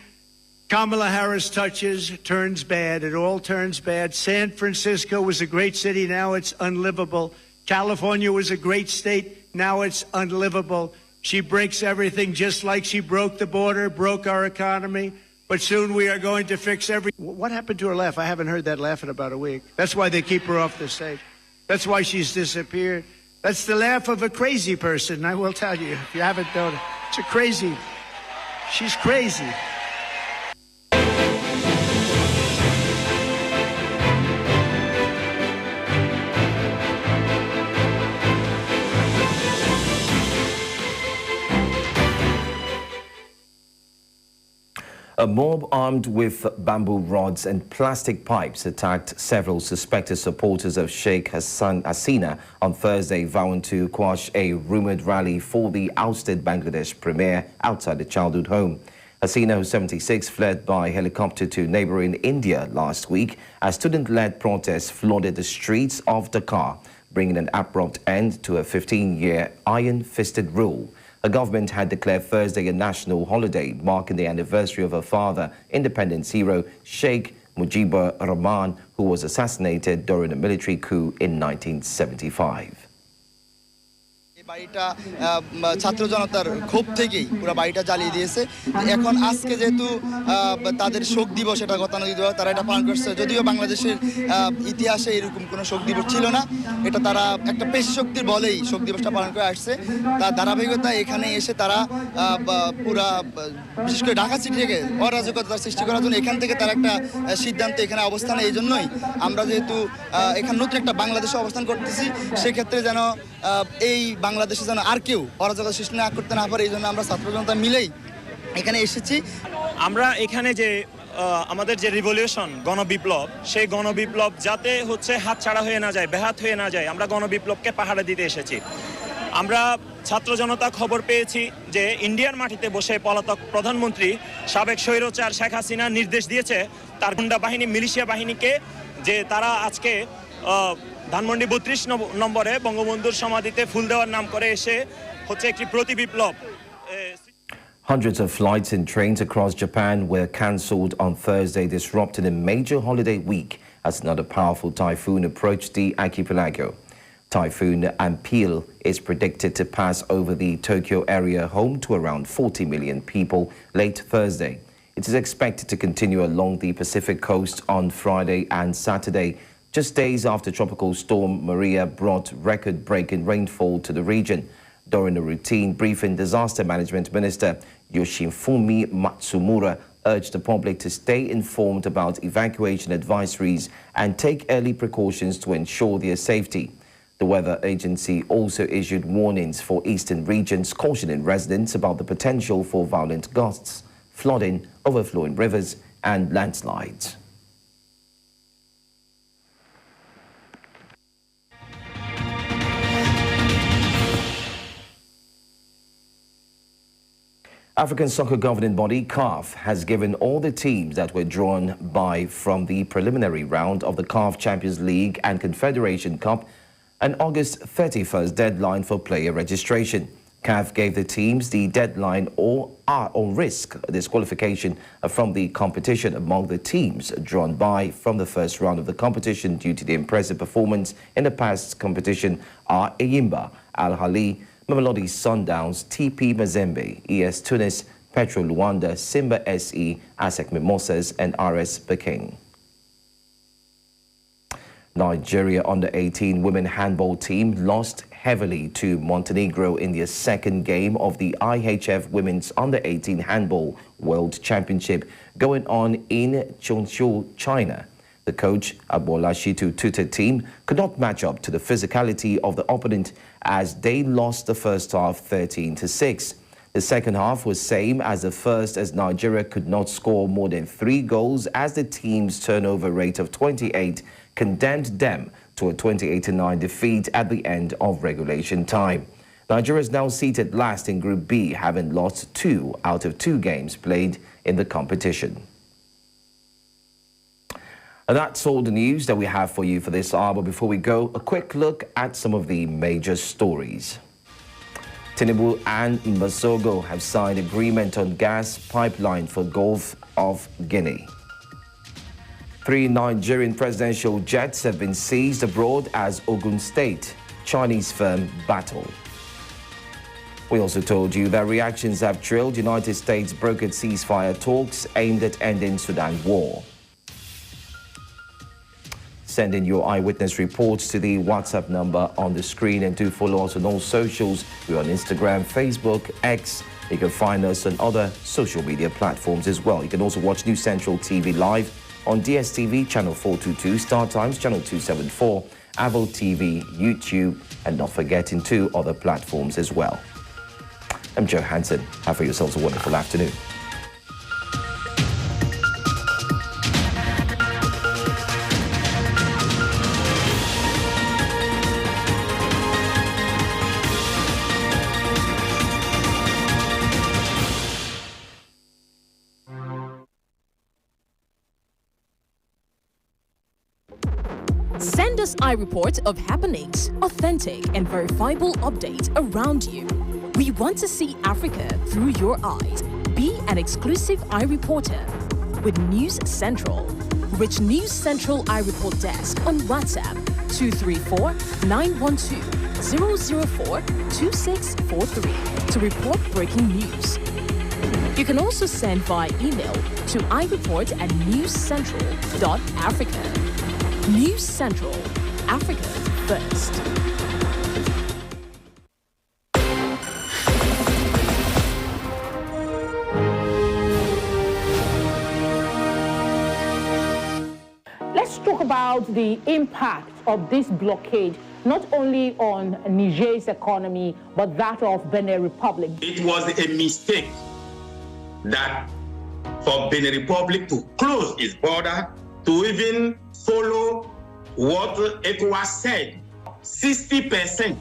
Kamala Harris touches turns bad. It all turns bad. San Francisco was a great city. Now it's unlivable. California was a great state. Now it's unlivable. She breaks everything just like she broke the border, broke our economy. But soon we are going to fix everything. What happened to her laugh? I haven't heard that laugh in about a week. That's why they keep her off the stage. That's why she's disappeared. That's the laugh of a crazy person, I will tell you, if you haven't known it. It's a crazy. She's crazy. A mob armed with bamboo rods and plastic pipes attacked several suspected supporters of Sheikh Katsina on Thursday, vowing to quash a rumored rally for the ousted Bangladesh premier outside the childhood home. Katsina, who's 76, fled by helicopter to neighboring India last week as student-led protests flooded the streets of Dhaka, bringing an abrupt end to a 15-year iron-fisted rule. The government had declared Thursday a national holiday, marking the anniversary of her father, independence hero Sheikh Mujibur Rahman, who was assassinated during a military coup in 1975. বাড়িটা ছাত্র জনতার ক্ষোভ থেকেই পুরো বাড়িটা জ্বালিয়ে দিয়েছে। এখন আজকে যেহেতু তাদের শোক দিবস, এটা গতানুগতিক দিবস, তারা এটা পালন করছে। যদিও বাংলাদেশের ইতিহাসে এরকম কোনো শোক দিবস ছিল না, এটা তারা একটা পেশি শক্তির বলেই শোক দিবসটা পালন করে আসছে। তার ধারাবাহিকতা এখানে এসে তারা পুরা বিশেষ করে ঢাকা সিটি থেকে অরাজকতার সৃষ্টি করার জন্য এখান থেকে তারা একটা সিদ্ধান্ত এখানে অবস্থান। এই জন্যই আমরা যেহেতু এখানে নতুন একটা বাংলাদেশে অবস্থান করতেছি, সেক্ষেত্রে যেন এই বাংলাদেশে যেন আর কেউ অরাজকতা সৃষ্টি না করতে না পারে, এই জন্য আমরা ছাত্র জনতা মিলেই এখানে এসেছি। আমরা এখানে যে আমাদের যে রিভলিউশন গণবিপ্লব সেই গণবিপ্লব যাতে হচ্ছে হাতছাড়া হয়ে না যায় ব্যাহত হয়ে না যায় আমরা গণবিপ্লবকে পাহারা দিতে এসেছি আমরা ছাত্র জনতা খবর পেয়েছি যে ইন্ডিয়ার মাটিতে বসে পলাতক প্রধানমন্ত্রী সাবেক স্বৈরাচার শেখ হাসিনা নির্দেশ দিয়েছে তার গুন্ডা বাহিনী মিলিশিয়া বাহিনীকে যে তারা আজকে ধানমন্ডি 32 নম্বরে বঙ্গবন্ধুর সমাধিতে ফুল দেওয়ার নাম করে এসে হচ্ছে একটি প্রতিবিপ্লব Hundreds of flights and trains across Japan were cancelled on Thursday, disrupting a major holiday week as another powerful typhoon approached the archipelago. Typhoon Ampil is predicted to pass over the Tokyo area, home to around 40 million people, late Thursday. It is expected to continue along the Pacific coast on Friday and Saturday, just days after Tropical Storm Maria brought record-breaking rainfall to the region. During a routine briefing, Disaster Management Minister Yoshifumi Matsumura urged the public to stay informed about evacuation advisories and take early precautions to ensure their safety. The weather agency also issued warnings for eastern regions, cautioning residents about the potential for violent gusts, flooding, overflowing rivers and landslides. African soccer governing body CAF has given all the teams that were drawn by from the preliminary round of the CAF Champions League and Confederation Cup an August 31st deadline for player registration. CAF gave the teams the deadline or risk disqualification from the competition among the teams drawn by from the first round of the competition due to the impressive performance in the past competition are Eyimba, Al Ahly, Mamelodi Sundowns, TP Mazembe, ES Tunis, Petro Luanda, Simba SE, ASEC Mimosas and RS Peking. Nigeria under-18 women handball team lost heavily to Montenegro in their second game of the IHF Women's Under-18 Handball World Championship going on in Chongqing, China. The coach, Abolashitu tutored team, could not match up to the physicality of the opponent as they lost the first half 13-6. The second half was same as the first as Nigeria could not score more than 3 goals as the team's turnover rate of 28 condemned them to a 28-9 defeat at the end of regulation time. Nigeria is now seated last in Group B, having lost 2 out of 2 games played in the competition. And that's all the news that we have for you for this hour. But before we go, a quick look at some of the major stories. Tinubu and Mbasogo have signed agreement on gas pipeline for Gulf of Guinea. 3 Nigerian presidential jets have been seized abroad as Ogun State, Chinese firm battle. We also told you that reactions have trailed United States brokered ceasefire talks aimed at ending Sudan war. Send in your eyewitness reports to the WhatsApp number on the screen and do follow us on all socials. We're on Instagram, Facebook, X. You can find us on other social media platforms as well. You can also watch News Central TV live on DSTV channel 422, Star Times channel 274, Avo TV, YouTube, and not forgetting 2 other platforms as well. I'm Joe Hansen. Have yourselves a wonderful afternoon. Send us iReport of happenings, authentic and verifiable updates around you. We want to see Africa through your eyes. Be an exclusive iReporter with News Central. Reach News Central iReport desk on WhatsApp 234-912-004-2643 to report breaking news. You can also send via email to ireport@newscentral.africa. News Central, Africa first. Let's talk about the impact of this blockade, not only on Niger's economy, but that of Benin Republic. It was a mistake that for Benin Republic to close its border, to even follow what ECOWAS said. 60%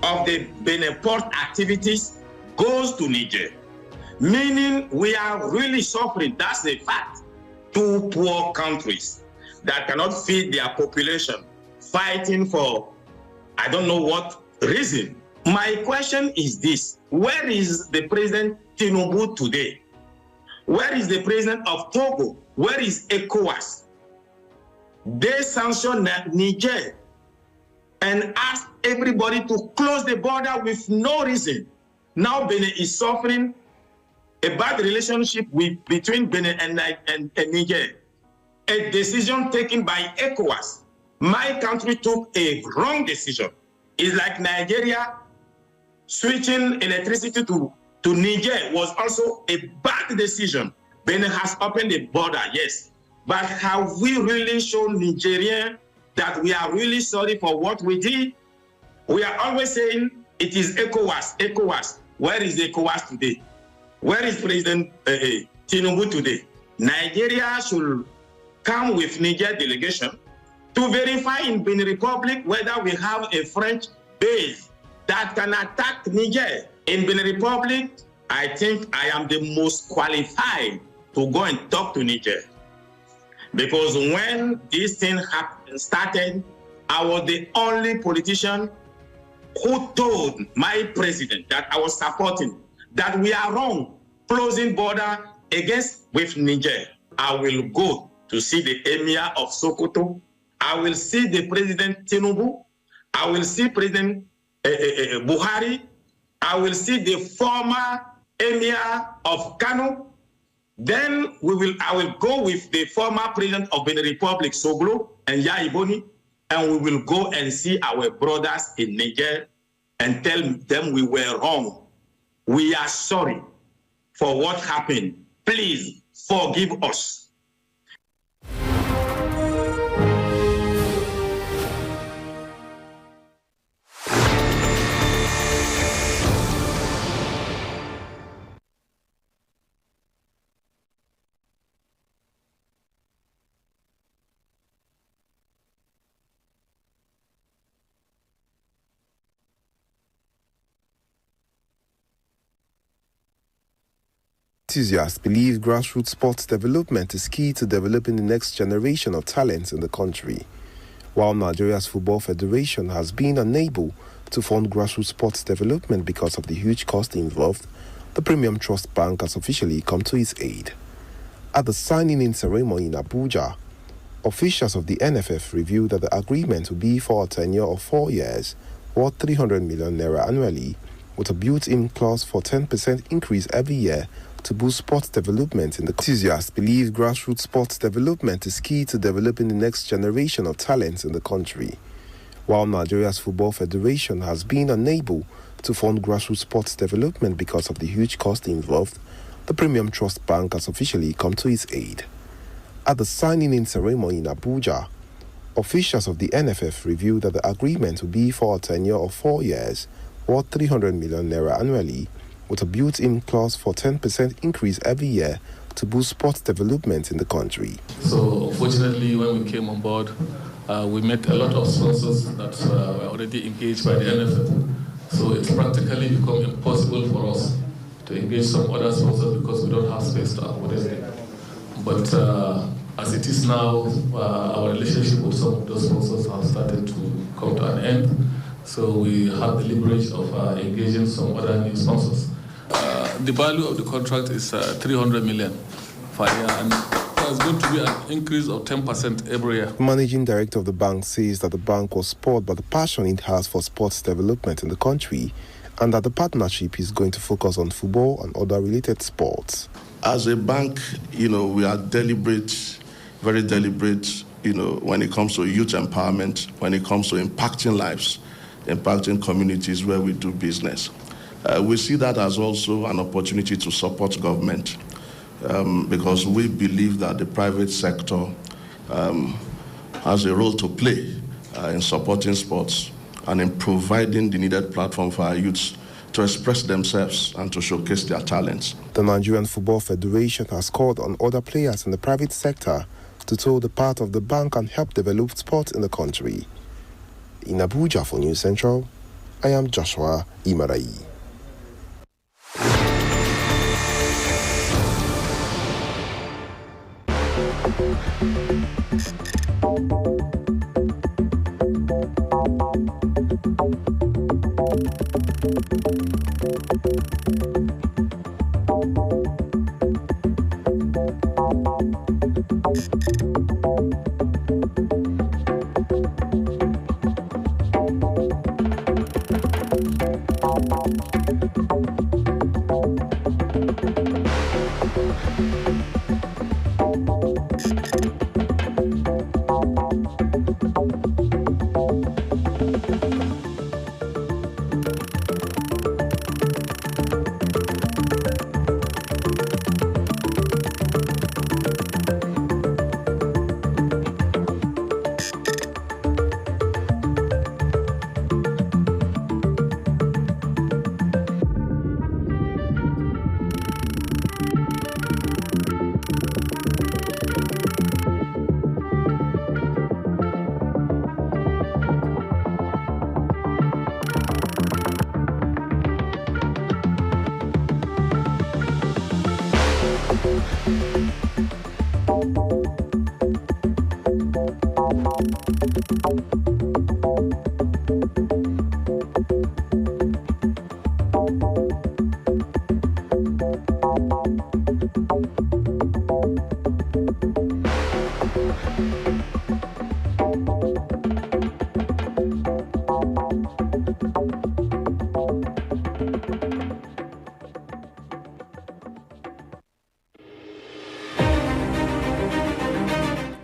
of the Benin port activities goes to Niger, meaning we are really suffering. That's a fact. Two poor countries that cannot feed their population, fighting for I don't know what reason. My question is this: where is the President Tinubu today? Where is the President of Togo? Where is ECOWAS? They sanctioned Niger and asked everybody to close the border with no reason. Now Benin is suffering a bad relationship between Benin and Niger. A decision taken by ECOWAS. My country took a wrong decision. It's like Nigeria switching electricity to Niger was also a bad decision. Benin has opened the border, yes. But have we really shown Nigerians that we are really sorry for what we did? We are always saying it is ECOWAS, ECOWAS. Where is ECOWAS today? Where is President Tinubu today? Nigeria should come with Niger delegation to verify in Benin Republic whether we have a French base that can attack Niger. In Benin Republic, I think I am the most qualified to go and talk to Niger. Because when this thing started, I was the only politician who told my president that I was supporting that we are wrong, closing border with Niger. I will go to see the Emir of Sokoto. I will see the President Tinubu. I will see President Buhari. I will see the former Emir of Kano. Then I will go with the former President of Benin Republic, Soglo and Yaiboni, and we will go and see our brothers in Niger and tell them we were wrong. We are sorry for what happened. Please forgive us. Enthusiasts believe grassroots sports development is key to developing the next generation of talents in the country. While Nigeria's Football Federation has been unable to fund grassroots sports development because of the huge cost involved, the Premium Trust Bank has officially come to its aid. At the signing-in ceremony in Abuja, officials of the NFF revealed that the agreement will be for a tenure of 4 years, worth 300 million naira annually, with a built-in clause for 10% increase every year to boost sports development in the country. Enthusiasts believe grassroots sports development is key to developing the next generation of talents in the country. While Nigeria's Football Federation has been unable to fund grassroots sports development because of the huge cost involved, the Premium Trust Bank has officially come to its aid. At the signing-in ceremony in Abuja, officials of the NFF revealed that the agreement will be for a tenure of 4 years, worth 300 million naira annually, with a built-in clause for 10% increase every year to boost sports development in the country. So unfortunately, when we came on board, we met a lot of sponsors that were already engaged by the NFF. So it's practically become impossible for us to engage some other sponsors because we don't have space to accommodate them. But as it is now, our relationship with some of those sponsors has started to come to an end. So we have the leverage of engaging some other new sponsors. The value of the contract is 300 million per year, and there's going to be an increase of 10% every year. The managing director of the bank says that the bank was spurred by the passion it has for sports development in the country, and that the partnership is going to focus on football and other related sports. As a bank, we are deliberate, very deliberate, when it comes to youth empowerment, when it comes to impacting lives, impacting communities where we do business. We see that as also an opportunity to support government because we believe that the private sector has a role to play in supporting sports and in providing the needed platform for our youths to express themselves and to showcase their talents. The Nigerian Football Federation has called on other players in the private sector to toe the path of the bank and help develop sport in the country. In Abuja for News Central, I am Joshua Imarai.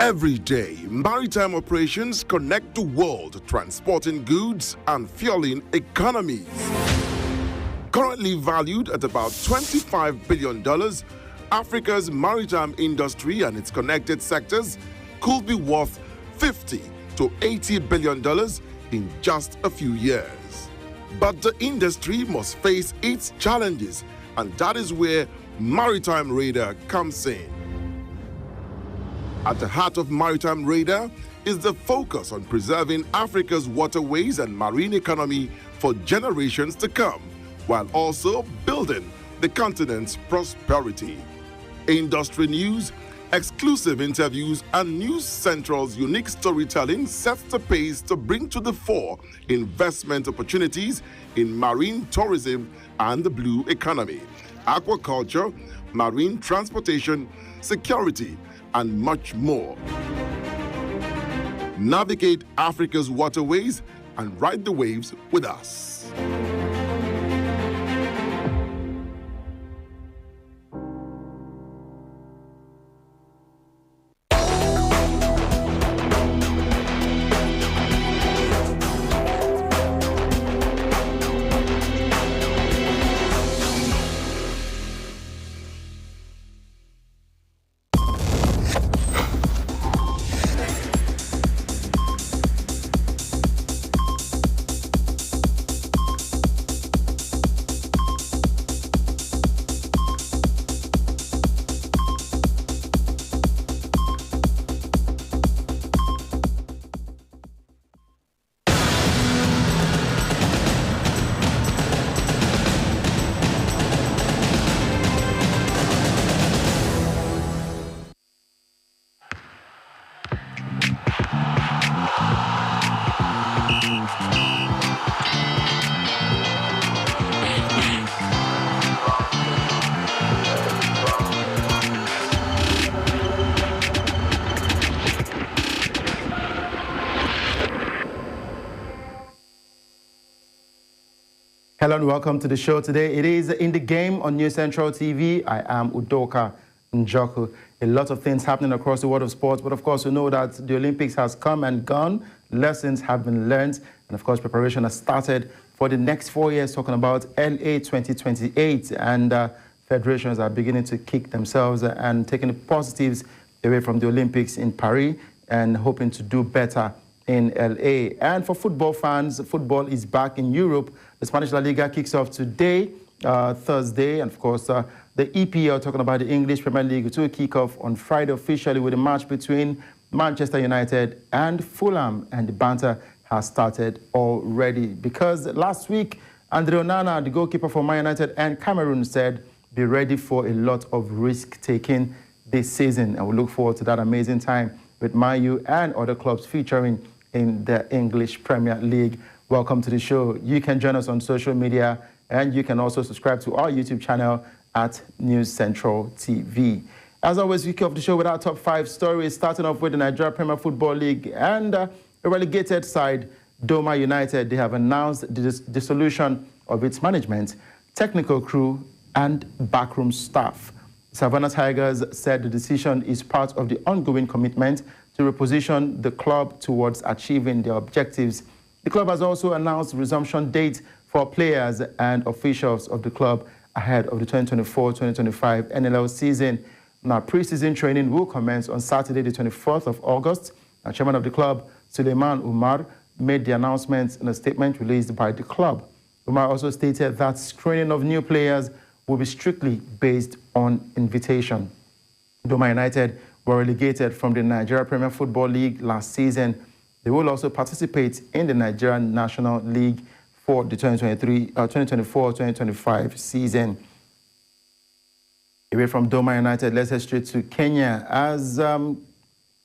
Every day, maritime operations connect the world, transporting goods and fueling economies. Currently valued at about $25 billion, Africa's maritime industry and its connected sectors could be worth $50 to $80 billion in just a few years. But the industry must face its challenges, and that is where Maritime Radar comes in. At the heart of Maritime Radar is the focus on preserving Africa's waterways and marine economy for generations to come, while also building the continent's prosperity. Industry news, exclusive interviews, and News Central's unique storytelling sets the pace to bring to the fore investment opportunities in marine tourism and the blue economy, aquaculture, marine transportation, security, and much more. Navigate Africa's waterways and ride the waves with us. Hello and welcome to the show today. It is In the Game on News Central TV. I am Udoka Njoku. A lot of things happening across the world of sports, but of course we know that the Olympics has come and gone. Lessons have been learned, and of course preparation has started for the next 4 years, talking about LA 2028, and federations are beginning to kick themselves and taking the positives away from the Olympics in Paris and hoping to do better in LA. And for football fans, football is back in Europe. The Spanish La Liga kicks off today, Thursday, and of course, the EPL, talking about the English Premier League, which will kick off on Friday officially with a match between Manchester United and Fulham, and the banter has started already. Because last week, Andre Onana, the goalkeeper for Man United and Cameroon, said, be ready for a lot of risk-taking this season. And we look forward to that amazing time with Man U and other clubs featuring in the English Premier League. Welcome to the show. You can join us on social media, and you can also subscribe to our YouTube channel at News Central TV. As always, we kick off the show with our top 5 stories, starting off with the Nigeria Premier Football League and a relegated side, Doma United. They have announced the dissolution of its management, technical crew, and backroom staff. Savannah Tigers said the decision is part of the ongoing commitment to reposition the club towards achieving their objectives. The club has also announced resumption date for players and officials of the club ahead of the 2024-2025 NLL season. Now, pre-season training will commence on Saturday, the 24th of August. Now, chairman of the club, Suleiman Umar, made the announcement in a statement released by the club. Umar also stated that screening of new players will be strictly based on invitation. Doma United were relegated from the Nigeria Premier Football League last season. They will also participate in the Nigerian National League for the 2024-2025 season. Away from Doma United, let's head straight to Kenya as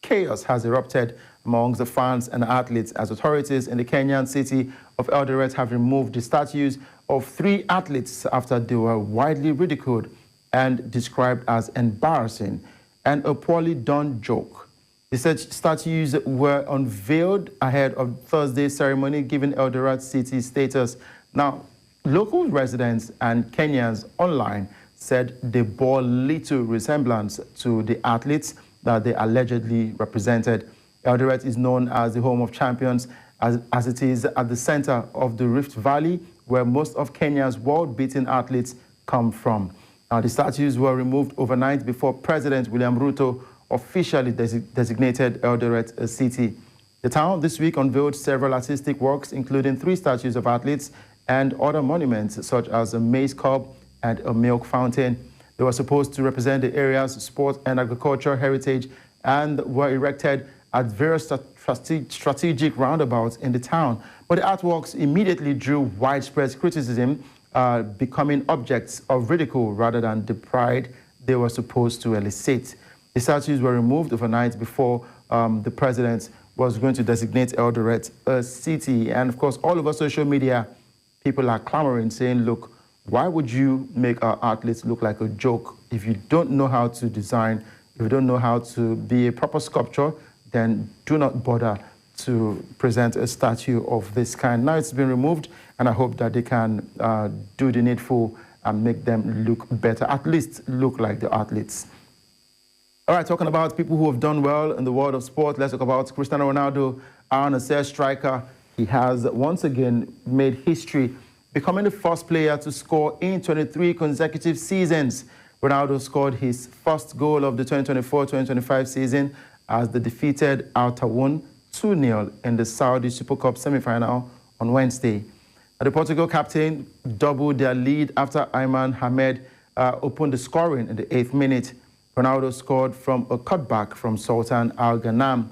chaos has erupted amongst the fans and athletes as authorities in the Kenyan city of Eldoret have removed the statues of 3 athletes after they were widely ridiculed and described as embarrassing and a poorly done joke. The statues were unveiled ahead of Thursday's ceremony, giving Eldoret city status. Now, local residents and Kenyans online said they bore little resemblance to the athletes that they allegedly represented. Eldoret is known as the home of champions, as it is at the center of the Rift Valley, where most of Kenya's world-beaten athletes come from. Now, the statues were removed overnight before President William Ruto officially designated Eldoret a city. The town this week unveiled several artistic works, including 3 statues of athletes and other monuments, such as a maize cob and a milk fountain. They were supposed to represent the area's sport and agricultural heritage and were erected at various strategic roundabouts in the town. But the artworks immediately drew widespread criticism, becoming objects of ridicule rather than the pride they were supposed to elicit. The statues were removed overnight before the president was going to designate Eldoret a city. And of course, all over social media, people are clamoring, saying, look, why would you make our athletes look like a joke? If you don't know how to design, if you don't know how to be a proper sculpture, then do not bother to present a statue of this kind. Now it's been removed, and I hope that they can do the needful and make them look better, at least look like the athletes. All right, talking about people who have done well in the world of sport, let's talk about Cristiano Ronaldo, our Nasser striker. He has once again made history, becoming the first player to score in 23 consecutive seasons. Ronaldo scored his first goal of the 2024-2025 season as they defeated Al Tawun 2-0 in the Saudi Super Cup semi-final on Wednesday. The Portugal captain doubled their lead after Ayman Hamed opened the scoring in the 8th minute. Ronaldo scored from a cutback from Sultan Al Ghanam.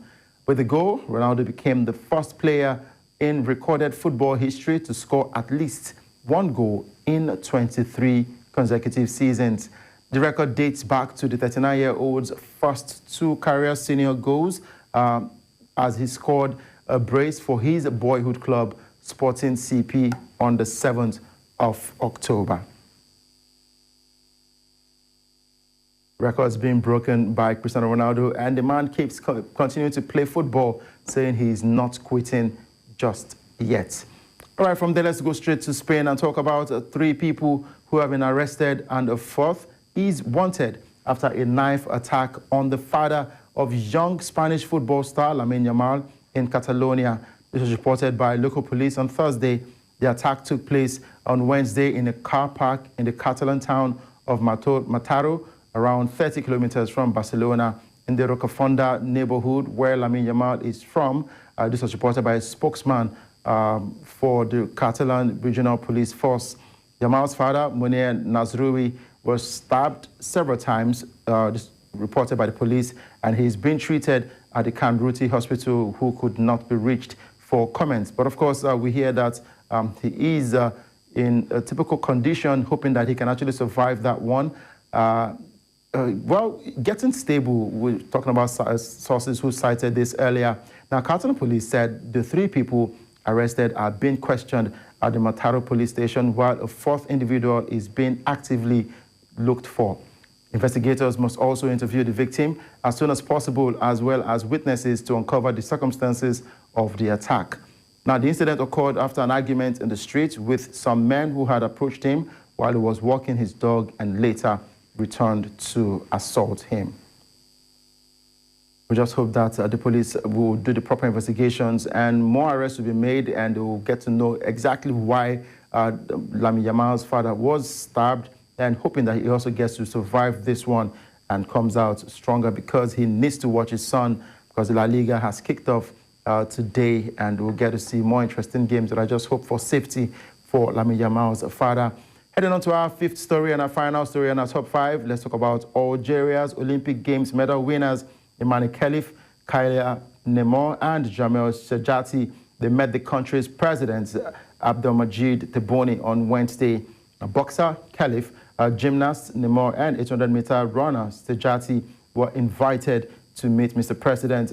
With the goal, Ronaldo became the first player in recorded football history to score at least 1 goal in 23 consecutive seasons. The record dates back to the 39-year-old's first 2 career senior goals as he scored a brace for his boyhood club, Sporting CP, on the 7th of October. Records being broken by Cristiano Ronaldo, and the man keeps continuing to play football, saying he's not quitting just yet. All right, from there, let's go straight to Spain and talk about 3 people who have been arrested, and a 4th is wanted after a knife attack on the father of young Spanish football star Lamine Yamal in Catalonia. This was reported by local police on Thursday. The attack took place on Wednesday in a car park in the Catalan town of Mataró, around 30 kilometers from Barcelona, in the Rocafonda neighborhood where Lamine Yamal is from. This was reported by a spokesman for the Catalan Regional Police Force. Jamal's father, Munir Nazroui, was stabbed several times, this reported by the police, and he's been treated at the Kanruti hospital, who could not be reached for comments. But of course, we hear that he is in a typical condition, hoping that he can actually survive that one. Well, getting stable, we're talking about sources who cited this earlier. Now, Katsina police said the 3 people arrested are being questioned at the Mataro police station, while a 4th individual is being actively looked for. Investigators must also interview the victim as soon as possible, as well as witnesses, to uncover the circumstances of the attack. Now, the incident occurred after an argument in the street with some men who had approached him while he was walking his dog and later returned to assault him. We just hope that the police will do the proper investigations and more arrests will be made, and they will get to know exactly why Lamine Yamal's father was stabbed, and hoping that he also gets to survive this one and comes out stronger, because he needs to watch his son, because the La Liga has kicked off today, and we'll get to see more interesting games. And I just hope for safety for Lamine Yamal's father. Heading on to our 5th story and our final story in our top 5, let's talk about Algeria's Olympic Games medal winners, Imani Khelif, Kailia Nemor, and Jamel Sejati. They met the country's president, Abdelmajid Tebboune, on Wednesday. A boxer, Khelif, a gymnast, Nemor, and 800-meter runner, Sejati, were invited to meet Mr. President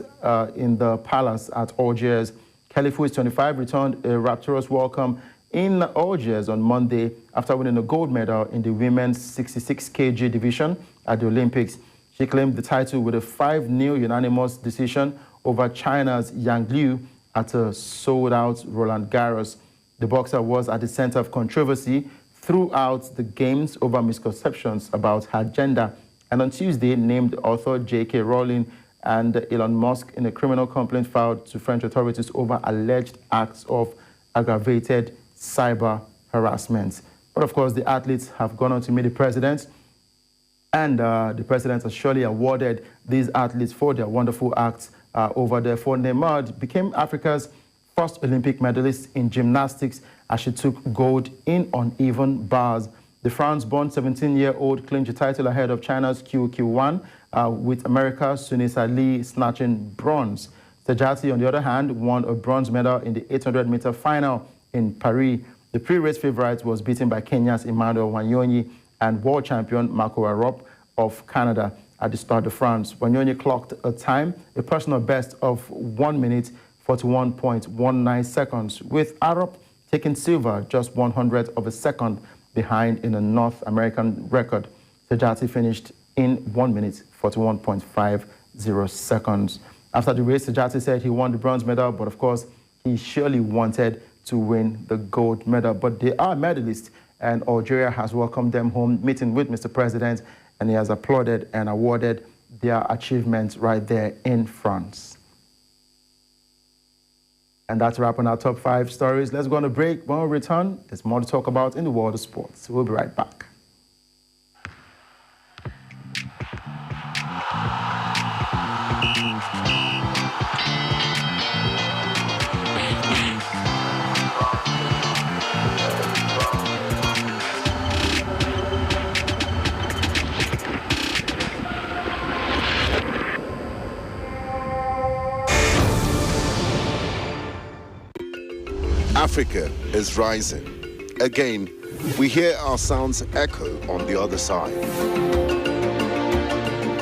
in the palace at Algiers. Khelif, who is 25, returned a rapturous welcome in Algiers on Monday after winning a gold medal in the women's 66 kg division at the Olympics. She claimed the title with a 5-0 unanimous decision over China's Yang Liu at a sold-out Roland Garros. The boxer was at the center of controversy throughout the games over misconceptions about her gender, and on Tuesday named author J.K. Rowling and Elon Musk in a criminal complaint filed to French authorities over alleged acts of aggravated cyber harassment. But of course, the athletes have gone on to meet the president, and the president has surely awarded these athletes for their wonderful acts over there. For Neymar, became Africa's first Olympic medalist in gymnastics as she took gold in uneven bars. The France-born 17-year-old clinched the title ahead of China's Qiu with America's Sunisa Lee snatching bronze. Sejati, on the other hand, won a bronze medal in the 800-meter final in Paris. The pre-race favorite was beaten by Kenya's Emmanuel Wanyonyi and world champion Marco Arop of Canada at the Stade de France. Wanyonyi clocked a personal best of 1 minute 41.19 seconds, with Arop taking silver just 1/100 of a second behind in a North American record. Sejati finished in 1 minute 41.50 seconds. After the race, Sejati said he won the bronze medal, but of course, he surely wanted to win the gold medal. But they are medalists, and Algeria has welcomed them home, meeting with Mr. President, and he has applauded and awarded their achievements right there in France. And that's a wrap on our top 5 stories. Let's go on a break. When we return, there's more to talk about in the world of sports. We'll be right back. Africa is rising. Again, we hear our sounds echo on the other side.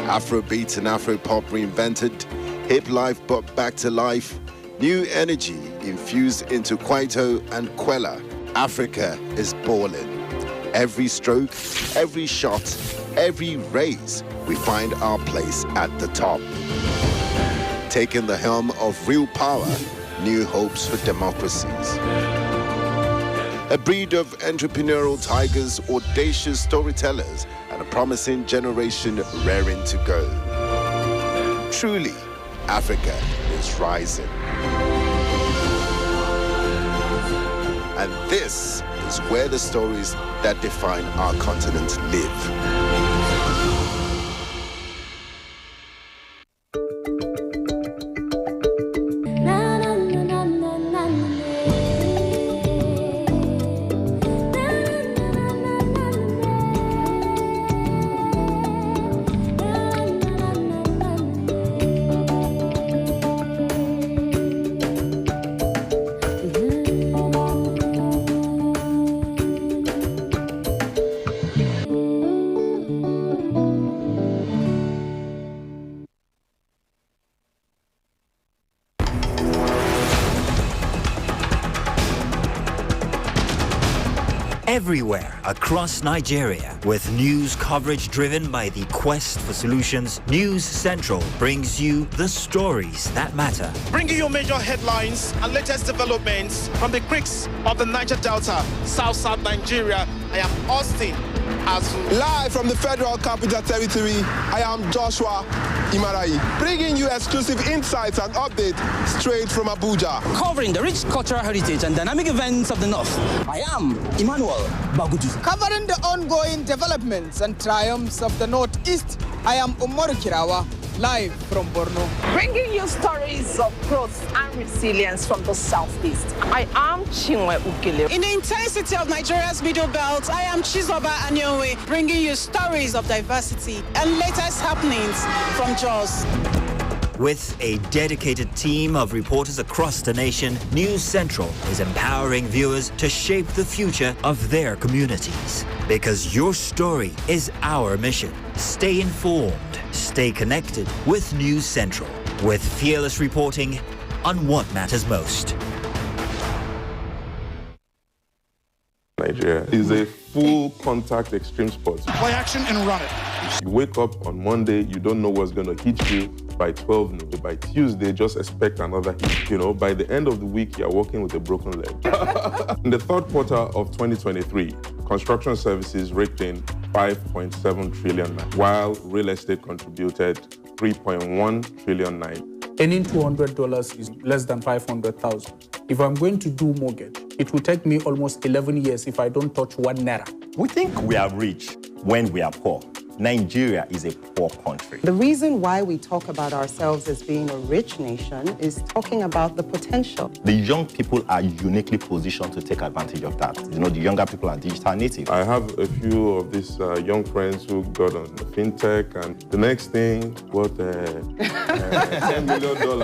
Afrobeat and Afropop reinvented, hip life brought back to life, new energy infused into Kwaito and Kwela. Africa is balling. Every stroke, every shot, every raise, we find our place at the top. Taking the helm of real power, new hopes for democracies. A breed of entrepreneurial tigers, audacious storytellers, and a promising generation raring to go. Truly, Africa is rising. And this is where the stories that define our continent live. Na, na, everywhere across Nigeria. With news coverage driven by the quest for solutions, News Central brings you the stories that matter. Bringing you major headlines and latest developments from the creeks of the Niger Delta, South Nigeria. I am Austin Azu. Live from the Federal Capital Territory, I am Joshua Imarai, bringing you exclusive insights and updates straight from Abuja. Covering the rich cultural heritage and dynamic events of the North, I am Emmanuel Bagudu. Covering the ongoing developments and triumphs of the Northeast, I am Umaru Kirawa, live from Borno. Bringing you stories of growth and resilience from the Southeast, I am Chinwe Ukele. In the intensity of Nigeria's middle belt, I am Chizoba Anyowe, bringing you stories of diversity and latest happenings from Jos. With a dedicated team of reporters across the nation, News Central is empowering viewers to shape the future of their communities. Because your story is our mission. Stay informed, stay connected with News Central, with fearless reporting on what matters most. Nigeria is a full contact extreme sport. Play action and run it. You wake up on Monday, you don't know what's going to hit you by 12 noon. By Tuesday, just expect another hit. You know, by the end of the week, you're walking with a broken leg. In the third quarter of 2023, construction services raked in 5.7 trillion, while real estate contributed 3.1 trillion. Earning $200 is less than 500,000. If I'm going to do mortgage, it will take me almost 11 years if I don't touch 1 naira. We think we are rich when we are poor. Nigeria is a poor country. The reason why we talk about ourselves as being a rich nation is talking about the potential. The young people are uniquely positioned to take advantage of that. You know, the younger people are digital native. I have a few of these young friends who got on fintech, and the next thing, what, $10 million.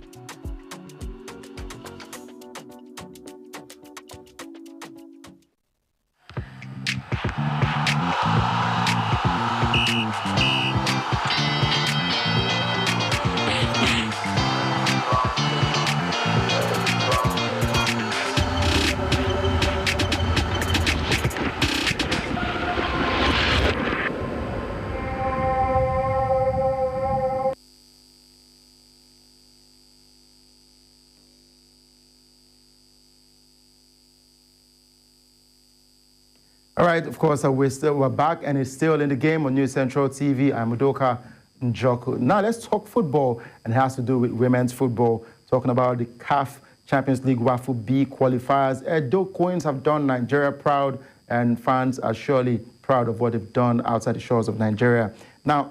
All right, of course, we're back, and it's still in the game on News Central TV. I'm Udoka Njoku. Now let's talk football, and it has to do with women's football. Talking about the CAF Champions League WAFU B qualifiers. Edo Queens have done Nigeria proud, and fans are surely proud of what they've done outside the shores of Nigeria. Now,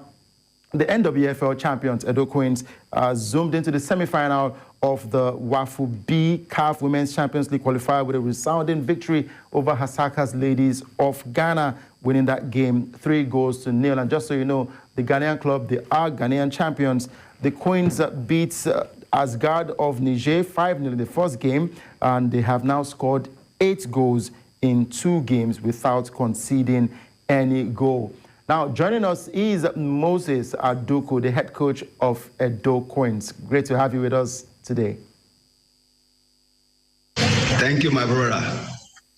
the NWFL champions, Edo Queens, zoomed into the semi-final of the WAFU B CAF Women's Champions League qualifier with a resounding victory over Hasaka's Ladies of Ghana, winning that game 3-0. And just so you know, the Ghanaian club, they are Ghanaian champions. The Queens beat Asgard of Niger 5-0 in the first game, and they have now scored 8 goals in 2 games without conceding any goal. Now, joining us is Moses Aduku, the head coach of Edo Queens. Great to have you with us today. Thank you, my brother.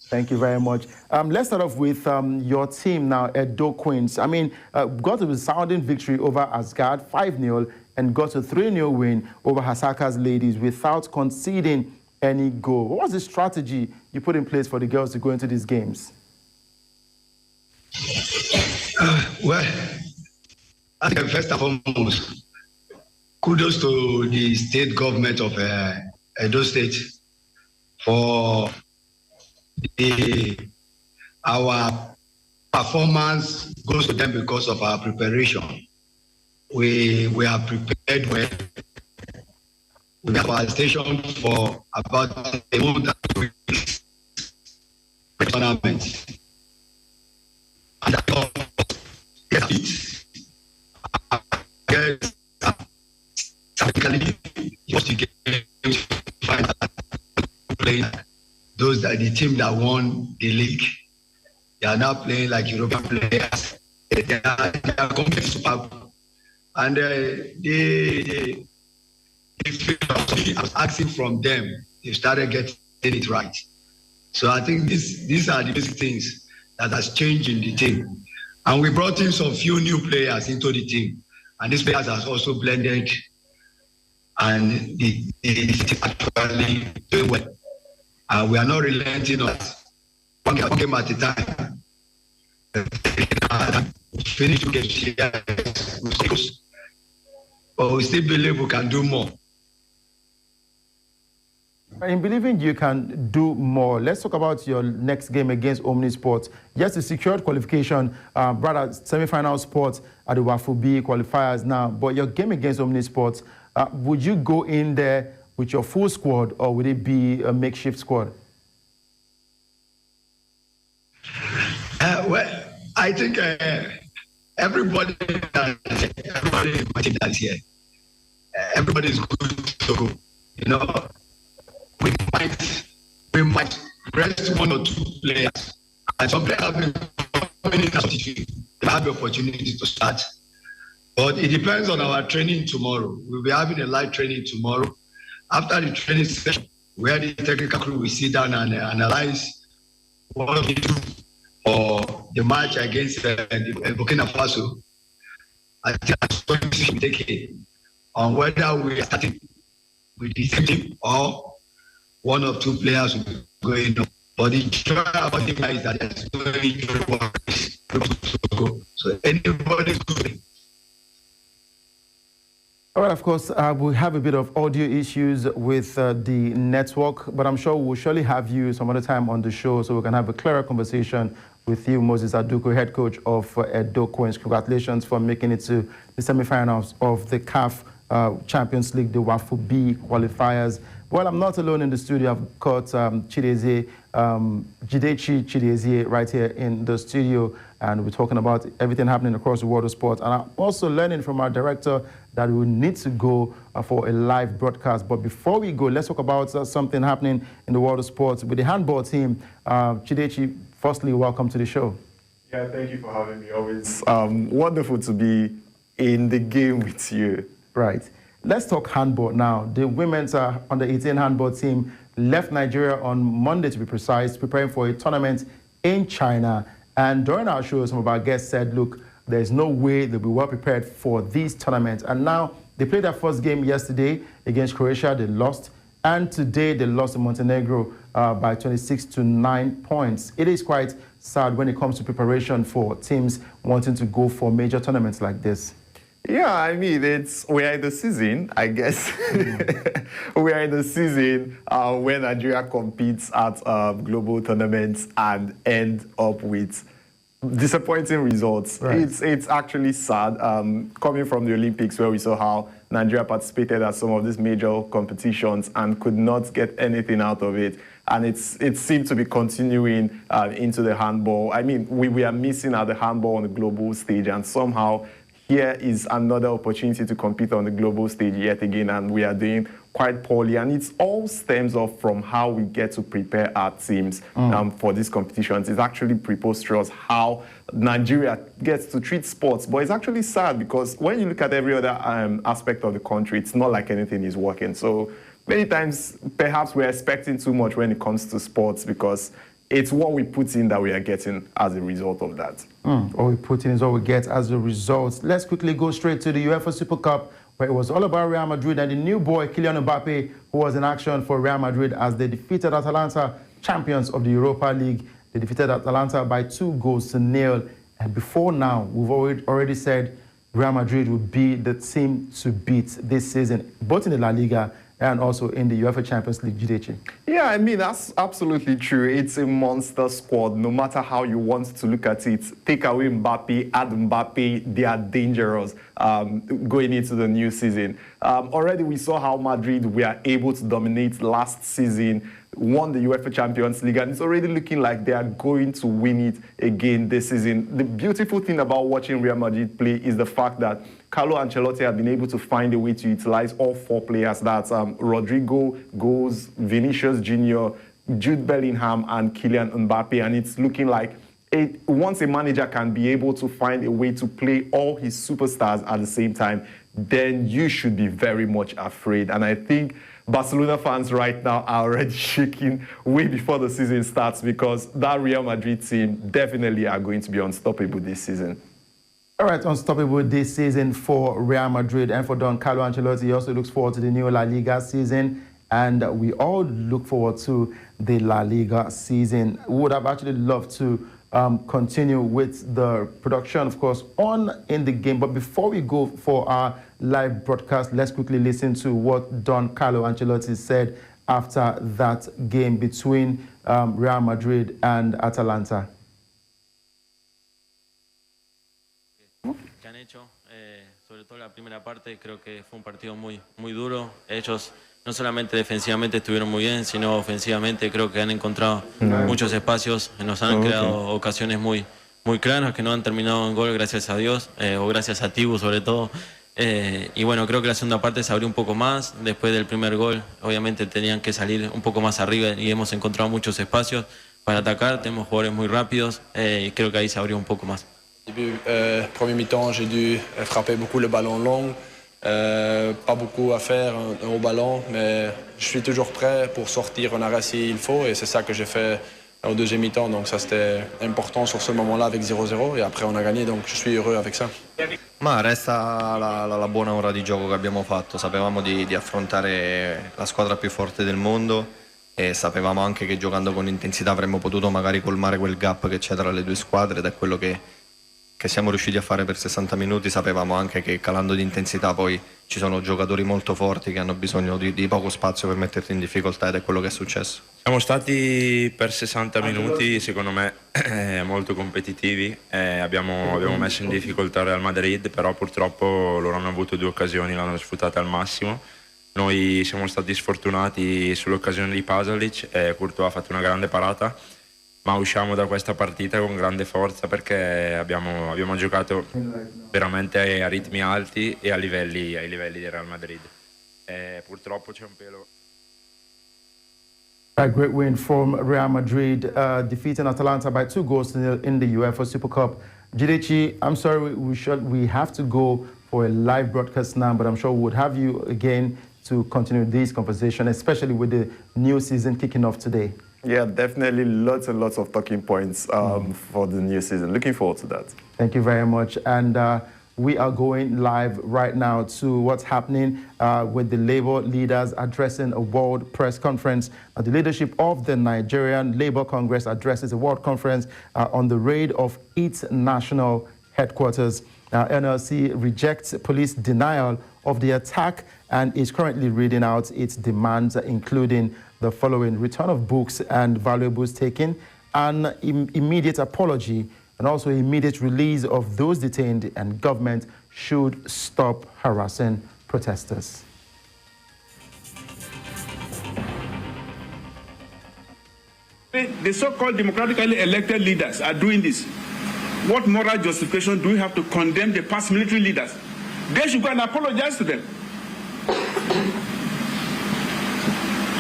Thank you very much. Let's start off with your team now, Edo Queens. I mean, got a resounding victory over Asgard, 5-0, and got a 3-0 win over Hasaka's Ladies without conceding any goal. What was the strategy you put in place for the girls to go into these games? Well, I think first and foremost, kudos to the state government of Edo State for our performance goes to them because of our preparation. We are prepared well. We have our station for about a month tournament. And that's all. Those are the team that won the league. They are now playing like European players. They are coming to Super. And I was asking from them, they started getting it right. So I think these are the basic things. that has changed in the team. And we brought in some few new players into the team. And these players have also blended and the team actually doing well. And we are not relenting on one game at a time. Finish to get shares, but we still believe we can do more. In believing you can do more, let's talk about your next game against Omnisports. Yes, you secured qualification, rather semi-final spot at the WAFU-B qualifiers now, but your game against Omnisports, would you go in there with your full squad or would it be a makeshift squad? Well, I think everybody in my team that is here, everybody is good to go. You know, we might rest one or two players, and some players have been coming in as substitute. They have the opportunity to start, but it depends on our training tomorrow. We'll be having a live training tomorrow. After the training session, where the technical crew will sit down and analyze what we do for the match against Burkina Faso. I think that's what we should take it on whether we are starting with the same team or one or two players will be going on. But the joy about the guy is that there's no go. So anybody's good. All right, of course, we have a bit of audio issues with the network, but I'm sure we'll surely have you some other time on the show so we can have a clearer conversation with you, Moses Aduko, head coach of Edo Queens. Congratulations for making it to the semi-finals of the CAF Champions League, the WAFU-B qualifiers. Well, I'm not alone in the studio. I've got Jidechi Chidezie right here in the studio, and we're talking about everything happening across the world of sports. And I'm also learning from our director that we need to go for a live broadcast. But before we go, let's talk about something happening in the world of sports with the handball team. Chidechi, firstly, welcome to the show. Yeah, thank you for having me. Always wonderful to be in the game with you. Right. Let's talk handball now. The women's under-18 handball team left Nigeria on Monday, to be precise, preparing for a tournament in China. And during our show, some of our guests said, look, there's no way they'll be well prepared for these tournaments. And now they played their first game yesterday against Croatia. They lost. And today they lost to Montenegro by 26-9 points. It is quite sad when it comes to preparation for teams wanting to go for major tournaments like this. Yeah, I mean, we are in the season, I guess. We are in the season where Nigeria competes at global tournaments and end up with disappointing results. Right. It's actually sad. Coming from the Olympics, where we saw how Nigeria participated at some of these major competitions and could not get anything out of it. And it seemed to be continuing into the handball. I mean, we are missing at the handball on the global stage, and somehow here is another opportunity to compete on the global stage yet again, and we are doing quite poorly. And it all stems off from how we get to prepare our teams for these competitions. It's actually preposterous how Nigeria gets to treat sports, but it's actually sad because when you look at every other aspect of the country, it's not like anything is working. So many times, perhaps we're expecting too much when it comes to sports because it's what we put in that we are getting as a result of that. What we put in is what we get as a result. Let's quickly go straight to the UEFA Super Cup, where it was all about Real Madrid and the new boy, Kylian Mbappe, who was in action for Real Madrid as they defeated Atalanta, champions of the Europa League. They defeated Atalanta by 2-0. And before now, we've already said Real Madrid would be the team to beat this season, both in the La Liga and also in the UEFA Champions League, Jidechi. Yeah, I mean, that's absolutely true. It's a monster squad, no matter how you want to look at it. Take away Mbappe, add Mbappe, they are dangerous going into the new season. Already we saw how Madrid were able to dominate last season, won the UEFA Champions League, and it's already looking like they are going to win it again this season. The beautiful thing about watching Real Madrid play is the fact that Carlo Ancelotti have been able to find a way to utilize all four players. That's Rodrigo, Goes, Vinicius Jr., Jude Bellingham, and Kylian Mbappe. And it's looking like once a manager can be able to find a way to play all his superstars at the same time, then you should be very much afraid. And I think Barcelona fans right now are already shaking way before the season starts because that Real Madrid team definitely are going to be unstoppable this season. All right, unstoppable this season for Real Madrid and for Don Carlo Ancelotti. He also looks forward to the new La Liga season, and we all look forward to the La Liga season. We would have actually loved to continue with the production, of course, on In the Game. But before we go for our live broadcast, let's quickly listen to what Don Carlo Ancelotti said after that game between Real Madrid and Atalanta. Que han hecho, sobre todo la primera parte, creo que fue un partido muy duro. Ellos no solamente defensivamente estuvieron muy bien, sino ofensivamente creo que han encontrado muchos espacios, nos han creado ocasiones muy claras que no han terminado en gol, gracias a Dios, o gracias a Tibu sobre todo. Y bueno, creo que la segunda parte se abrió un poco más. Después del primer gol, obviamente tenían que salir un poco más arriba y hemos encontrado muchos espacios para atacar. Tenemos jugadores muy rápidos y creo que ahí se abrió un poco más. Premier mi-temps, j'ai dû frapper beaucoup le ballon long. Pas beaucoup à faire au ballon, mais je suis toujours prêt pour sortir en arrêt s'il faut, et c'est ça que j'ai fait au deuxième mi-temps, donc ça c'était important sur ce moment-là avec 0-0, et après on a gagné, donc je suis heureux avec ça. Ma resta la buona ora di gioco che abbiamo fatto. Sapevamo di affrontare la squadra più forte del mondo e sapevamo anche che giocando con intensità avremmo potuto magari colmare quel gap che c'è tra le due squadre, ed è quello che siamo riusciti a fare per 60 minuti. Sapevamo anche che calando di intensità poi ci sono giocatori molto forti che hanno bisogno di poco spazio per metterti in difficoltà, ed è quello che è successo. Siamo stati per 60 minuti secondo me molto competitivi, abbiamo messo in difficoltà Real Madrid, però purtroppo loro hanno avuto due occasioni, l'hanno sfruttata al massimo. Noi siamo stati sfortunati sull'occasione di Pasalic e Courtois ha fatto una grande parata, ma usciamo da questa partita con grande forza perché abbiamo giocato veramente a ritmi alti e ai livelli del Real Madrid. Purtroppo c'è un pelo. A great win from Real Madrid, defeating Atalanta by 2-0 in the UEFA Super Cup. Jidechi, I'm sorry, we have to go for a live broadcast now, but I'm sure we would have you again to continue this conversation, especially with the new season kicking off today. Yeah, definitely lots and lots of talking points for the new season. Looking forward to that. Thank you very much. And we are going live right now to what's happening with the Labour leaders addressing a world press conference. The leadership of the Nigerian Labour Congress addresses a world conference on the raid of its national headquarters. NLC rejects police denial of the attack and is currently reading out its demands, including the following: return of books and valuables taken, an immediate apology, and also immediate release of those detained, and government should stop harassing protesters. The so-called democratically elected leaders are doing this. What moral justification do we have to condemn the past military leaders? They should go and apologize to them.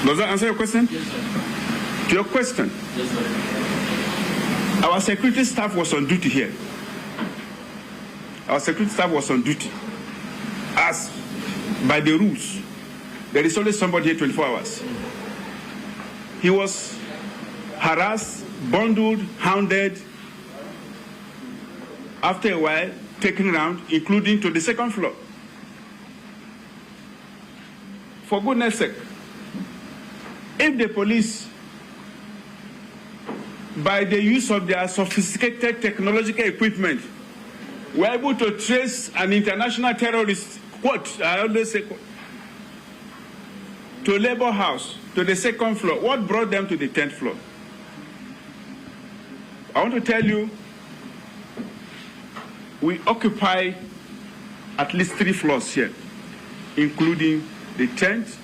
Does that answer your question? Yes, sir. To your question? Yes, sir. Our security staff was on duty here. Our security staff was on duty. As by the rules, there is only somebody here 24 hours. He was harassed, bundled, hounded. After a while, taken around, including to the second floor. For goodness sake, if the police, by the use of their sophisticated technological equipment, were able to trace an international terrorist, quote, I always say, quote, to Labour House, to the second floor, what brought them to the 10th floor? I want to tell you, we occupy at least 3 floors here, including the 10th,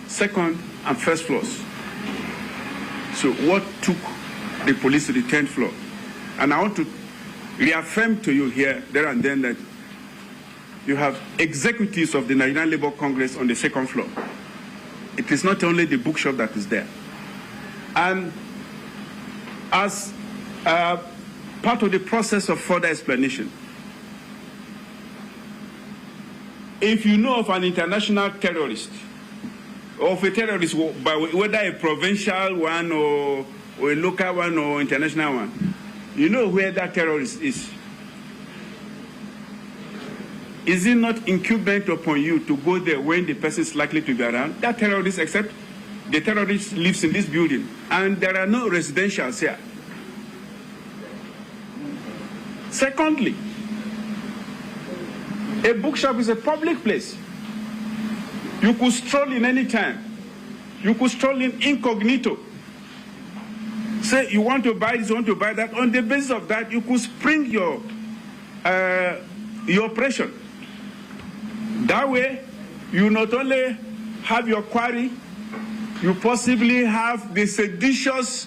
2nd, and 1st floors. So what took the police to the 10th floor? And I want to reaffirm to you here, there and then, that you have executives of the Nigerian Labour Congress on the 2nd floor. It is not only the bookshop that is there. And as part of the process of further explanation, if you know of an international terrorist of a terrorist, whether a provincial one or a local one or international one, you know where that terrorist is. Is it not incumbent upon you to go there when the person is likely to be around? That terrorist, except the terrorist lives in this building, and there are no residentials here. Secondly, a bookshop is a public place. You could stroll in any time. You could stroll in incognito. Say you want to buy this, you want to buy that. On the basis of that, you could spring your operation. That way, you not only have your quarry, you possibly have the seditious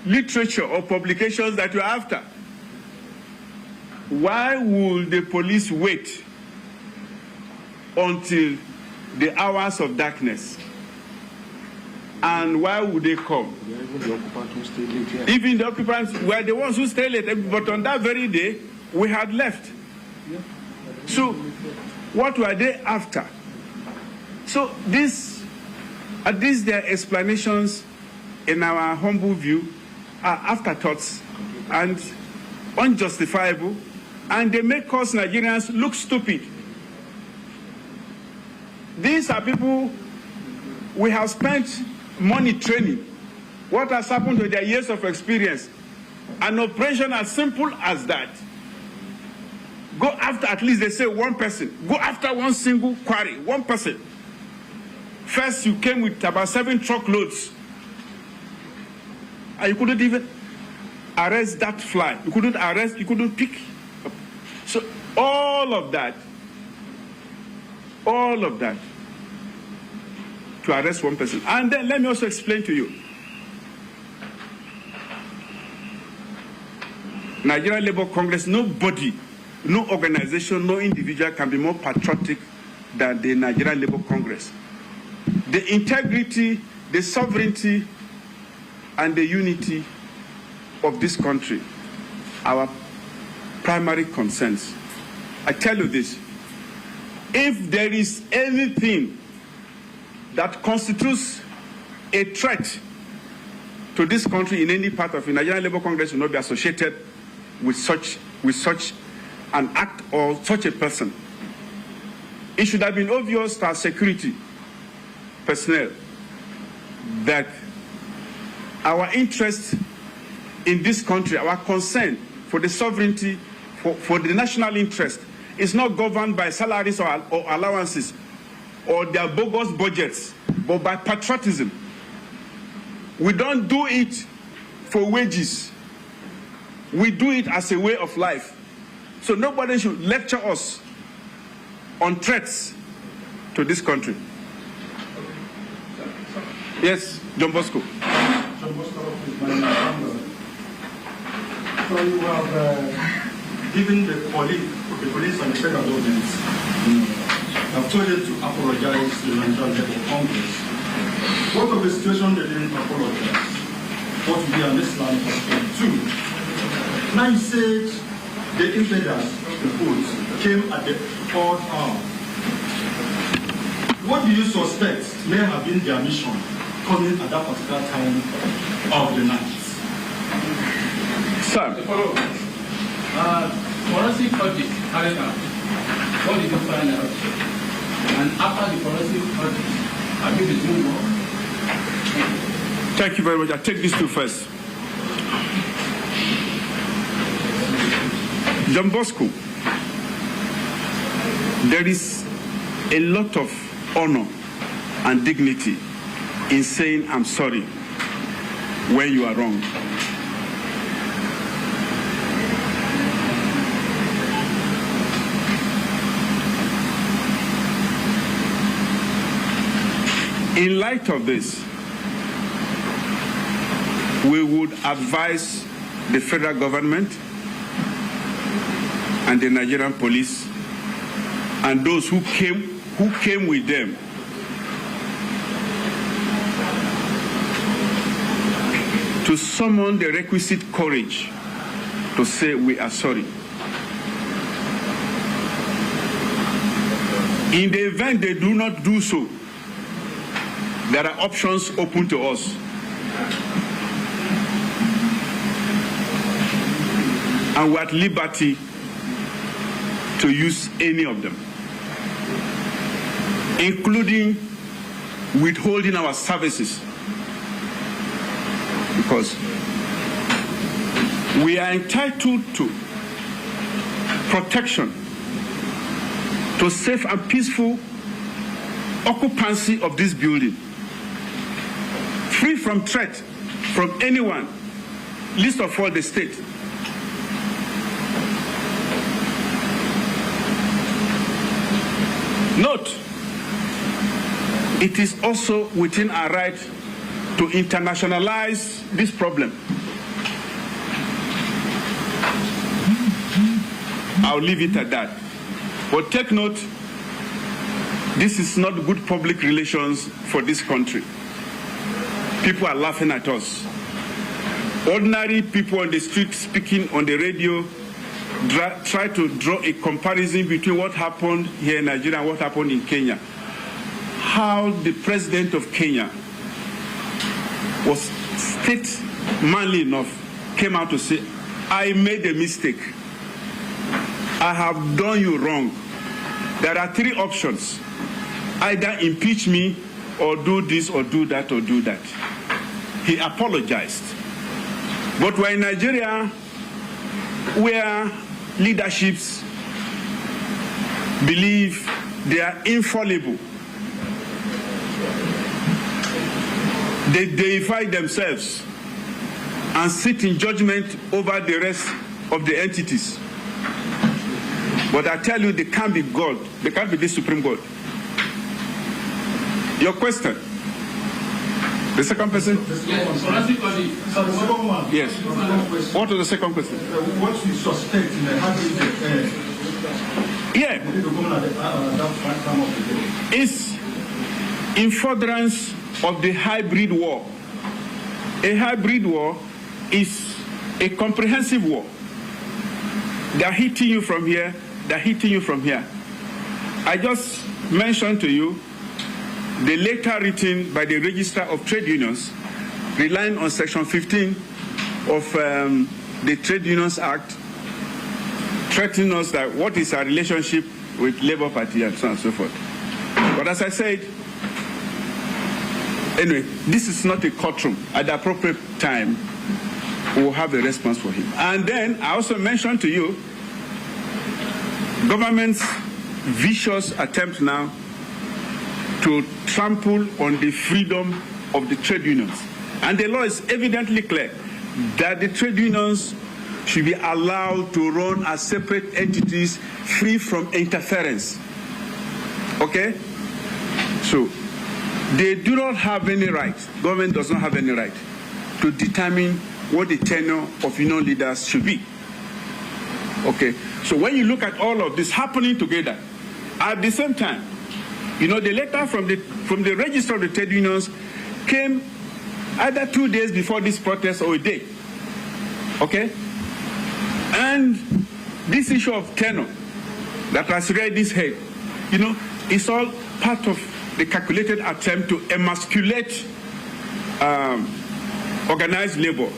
literature or publications that you're after. Why would the police wait until the hours of darkness? And why would they come? Even the occupants were the ones who stayed late, but on that very day, we had left. So, what were they after? So, at least their explanations, in our humble view, are afterthoughts and unjustifiable, and they make us Nigerians look stupid. These are people we have spent money training. What has happened to their years of experience? An operation as simple as that. Go after, at least they say, one person. Go after one single quarry, one person. First, you came with about 7 truckloads. And you couldn't even arrest that fly. You couldn't arrest, you couldn't pick. So all of that, to arrest one person. And then let me also explain to you. Nigerian Labour Congress, nobody, no organization, no individual can be more patriotic than the Nigerian Labour Congress. The integrity, the sovereignty, and the unity of this country, our primary concerns. I tell you this, if there is anything that constitutes a threat to this country in any part of it, Nigerian Labour Congress will not be associated with such an act or such a person. It should have been obvious to our security personnel that our interest in this country, our concern for the sovereignty, for the national interest, is not governed by salaries or allowances or their bogus budgets, but by patriotism. We don't do it for wages. We do it as a way of life. So nobody should lecture us on threats to this country. Yes, John Bosco. John Bosco is my number. So you have given the police and the federal government have told them to apologize to the Nigerian Labour Congress. What of the situation they didn't apologize? What would be an Islam perspective? 2. Now you said the invaders, the boats, came at the 4th hour. What do you suspect may have been their mission coming at that particular time of the night? Sir. Forensic audit carried out. What did you find out? And after the forensic audit, have you been doing more? Thank you very much. I'll take these two first. John Bosco, there is a lot of honor and dignity in saying I'm sorry when you are wrong. In light of this, we would advise the federal government and the Nigerian police and those who came with them to summon the requisite courage to say we are sorry. In the event they do not do so, there are options open to us. And we're at liberty to use any of them, including withholding our services, because we are entitled to protection, to safe and peaceful occupancy of this building, free from threat from anyone, least of all the state. Note, it is also within our right to internationalize this problem. I'll leave it at that. But take note, this is not good public relations for this country. People are laughing at us. Ordinary people on the street speaking on the radio try to draw a comparison between what happened here in Nigeria and what happened in Kenya. How the president of Kenya was state-manly enough, came out to say, I made a mistake. I have done you wrong. There are three options. Either impeach me or do this or do that or do that. He apologized. But we're in Nigeria where leaderships believe they are infallible. They deify themselves and sit in judgment over the rest of the entities. But I tell you, they can't be God. They can't be the supreme God. Your question? The second person? Yes. So the second one. Yes. What was the second question? What you suspect in the hybrid yeah. It's in furtherance of the hybrid war. A hybrid war is a comprehensive war. They're hitting you from here, they're hitting you from here. I just mentioned to you the letter written by the Register of Trade Unions, relying on Section 15 of the Trade Unions Act, threatening us that what is our relationship with Labour Party and so on and so forth. But as I said, anyway, this is not a courtroom. At the appropriate time, we'll have a response for him. And then I also mentioned to you government's vicious attempt now to trample on the freedom of the trade unions. And the law is evidently clear that the trade unions should be allowed to run as separate entities free from interference. Okay? So, they do not have any right, government does not have any right to determine what the tenure of union leaders should be. Okay? So when you look at all of this happening together, at the same time, you know, the letter from the Register of the Trade Unions came either 2 days before this protest or a day. Okay? And this issue of tenure that has reared its head, you know, it's all part of the calculated attempt to emasculate organized labor,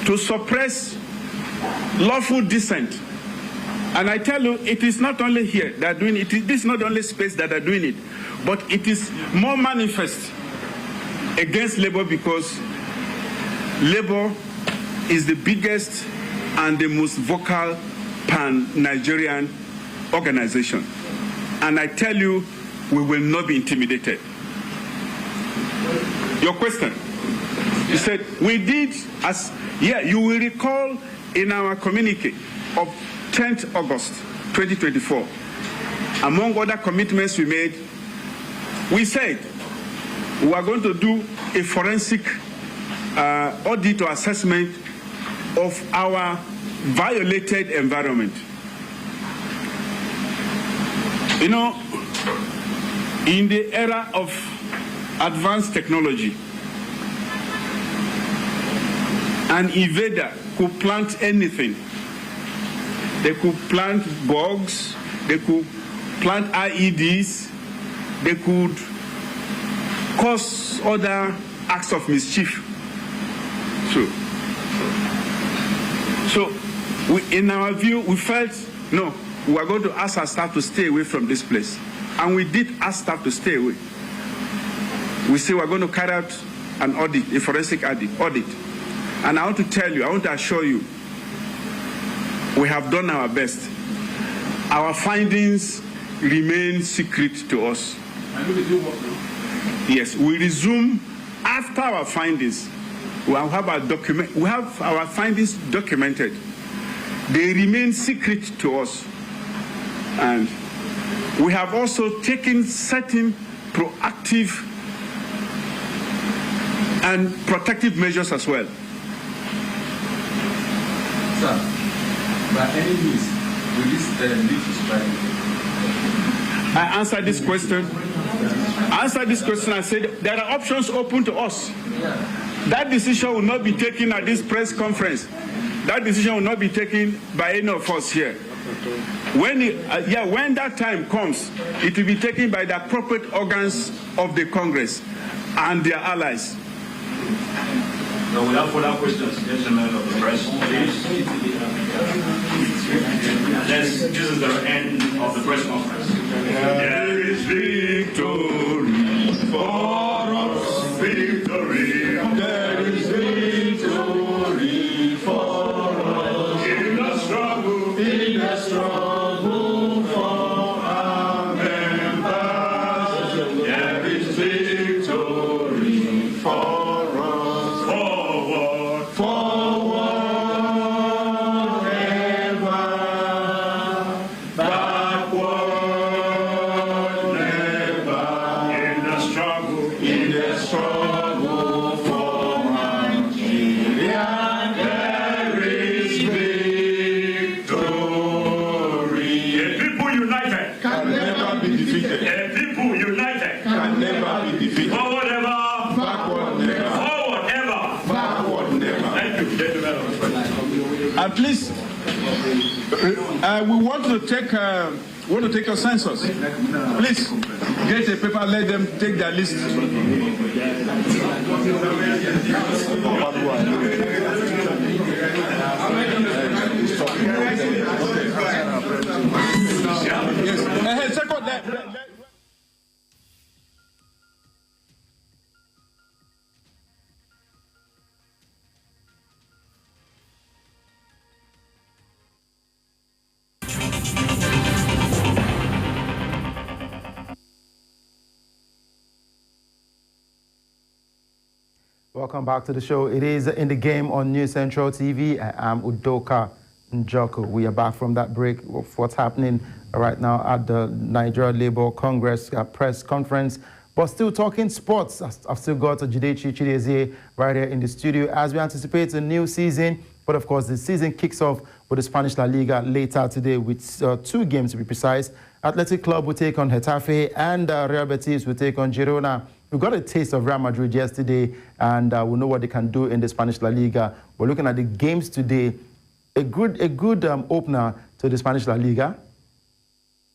to suppress lawful dissent. And I tell you, it is not only here that are doing it. This is not only space that are doing it, but it is more manifest against labor because labor is the biggest and the most vocal pan-Nigerian organization. And I tell you, we will not be intimidated. Your question? You said, we did, you will recall in our communique of 10th August 2024, among other commitments we made, we said we are going to do a forensic audit or assessment of our violated environment. You know, in the era of advanced technology, an invader could plant anything. They could plant bugs, they could plant IEDs, they could cause other acts of mischief. So in our view, we felt, no, we are going to ask our staff to stay away from this place. And we did ask staff to stay away. We say we're going to carry out an audit, a forensic audit. And I want to tell you, I want to assure you, we have done our best. Our findings remain secret to us. Yes, we resume after our findings. We have our findings documented. They remain secret to us. And we have also taken certain proactive and protective measures as well. Sir, by any means, will this lead to strike? I answered this question. I said there are options open to us. That decision will not be taken at this press conference. That decision will not be taken by any of us here. When that time comes, it will be taken by the appropriate organs of the Congress and their allies. No, without further questions, gentlemen of the press, please. This is the end of the press conference. There is victory for us, victory. There is victory for us. In the struggle for our members, there is victory for us. Forward ever, backward never. In the struggle for Nigeria, there is victory. A people united can never be defeated. A people united can never be defeated. Forward ever, backward never. Forward ever, backward never. Thank you, gentlemen. At least we want to take your census. Please get a paper. Let them take their list. Yes. Second, Welcome back to the show. It is In the Game on News Central TV. I am Udoka Njoko. We are back from that break of what's happening right now at the Niger Labour Congress press conference. But still talking sports, I've still got Jidechi Chidezie right here in the studio as we anticipate a new season. But of course, the season kicks off with the Spanish La Liga later today with 2 games to be precise. Athletic Club will take on Getafe and Real Betis will take on Girona. We got a taste of Real Madrid yesterday, and we know what they can do in the Spanish La Liga. We're looking at the games today. A good opener to the Spanish La Liga.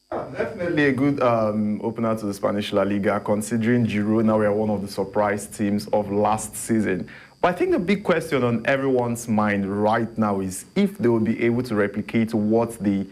Definitely a good opener to the Spanish La Liga, considering Girona were one of the surprise teams of last season. But I think the big question on everyone's mind right now is if they will be able to replicate what they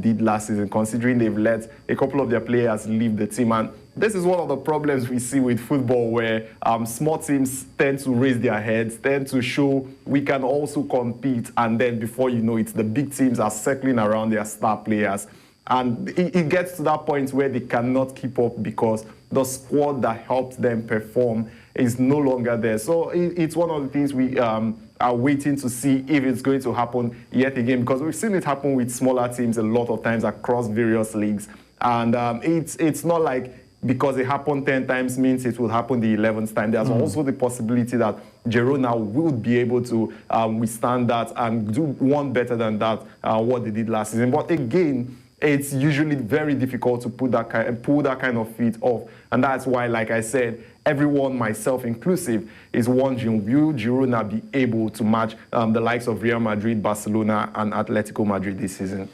did last season, considering they've let a couple of their players leave the team. And this is one of the problems we see with football, where small teams tend to raise their heads, tend to show we can also compete, and then before you know it, the big teams are circling around their star players. And it gets to that point where they cannot keep up because the squad that helped them perform is no longer there. So it's one of the things we are waiting to see if it's going to happen yet again, because we've seen it happen with smaller teams a lot of times across various leagues. And it's not like because it happened 10 times means it will happen the 11th time. There's also the possibility that Girona will be able to withstand that and do one better than that, what they did last season. But again, it's usually very difficult to pull that kind of feat off. And that's why, like I said, everyone, myself inclusive, is wondering, will Girona be able to match the likes of Real Madrid, Barcelona, and Atletico Madrid this season?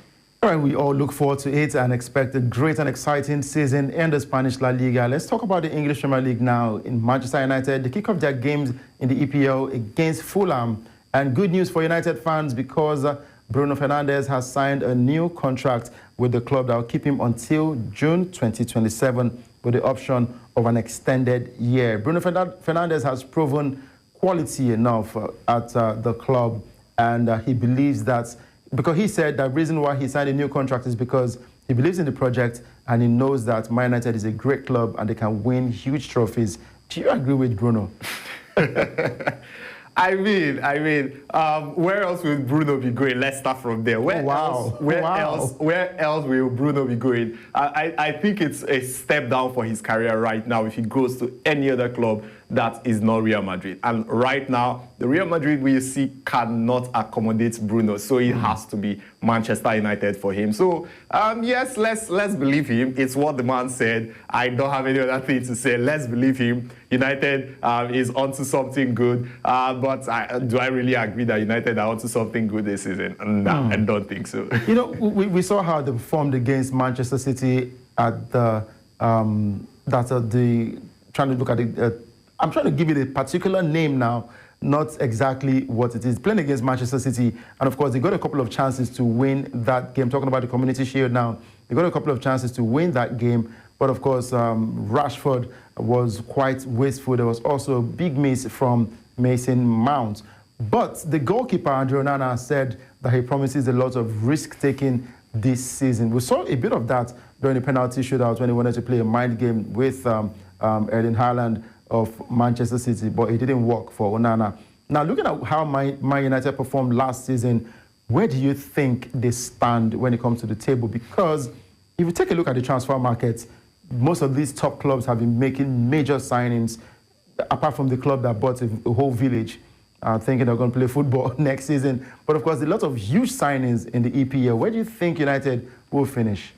All right, we all look forward to it and expect a great and exciting season in the Spanish La Liga. Let's talk about the English Premier League now. In Manchester United, they kick off their games in the EPL against Fulham. And good news for United fans because Bruno Fernandes has signed a new contract with the club that will keep him until June 2027 with the option of an extended year. Bruno Fernandes has proven quality enough at the club, and he believes that, because he said the reason why he signed a new contract is because he believes in the project and he knows that Man United is a great club and they can win huge trophies. Do you agree with Bruno? I mean, where else will Bruno be going? Let's start from there. Where else will Bruno be going? I think it's a step down for his career right now if he goes to any other club that is not Real Madrid. And right now, the Real Madrid we see cannot accommodate Bruno, so it has to be Manchester United for him. So, yes, let's believe him. It's what the man said. I don't have any other thing to say. Let's believe him. United is onto something good. But do I really agree that United are onto something good this season? No, I don't think so. You know, we saw how they performed against Manchester City at the trying to look at it. I'm trying to give it a particular name now, not exactly what it is. Playing against Manchester City, and of course, they got a couple of chances to win that game. Talking about the Community Shield now, they got a couple of chances to win that game, but of course, Rashford was quite wasteful. There was also a big miss from Mason Mount. But the goalkeeper, Andre Onana, said that he promises a lot of risk-taking this season. We saw a bit of that during the penalty shootout when he wanted to play a mind game with Erling Haaland of Manchester City, but it didn't work for Onana. Now, looking at how Man United performed last season, where do you think they stand when it comes to the table? Because if you take a look at the transfer market, most of these top clubs have been making major signings, apart from the club that bought a whole village, thinking they're going to play football next season. But of course, a lot of huge signings in the EPL. Where do you think United will finish?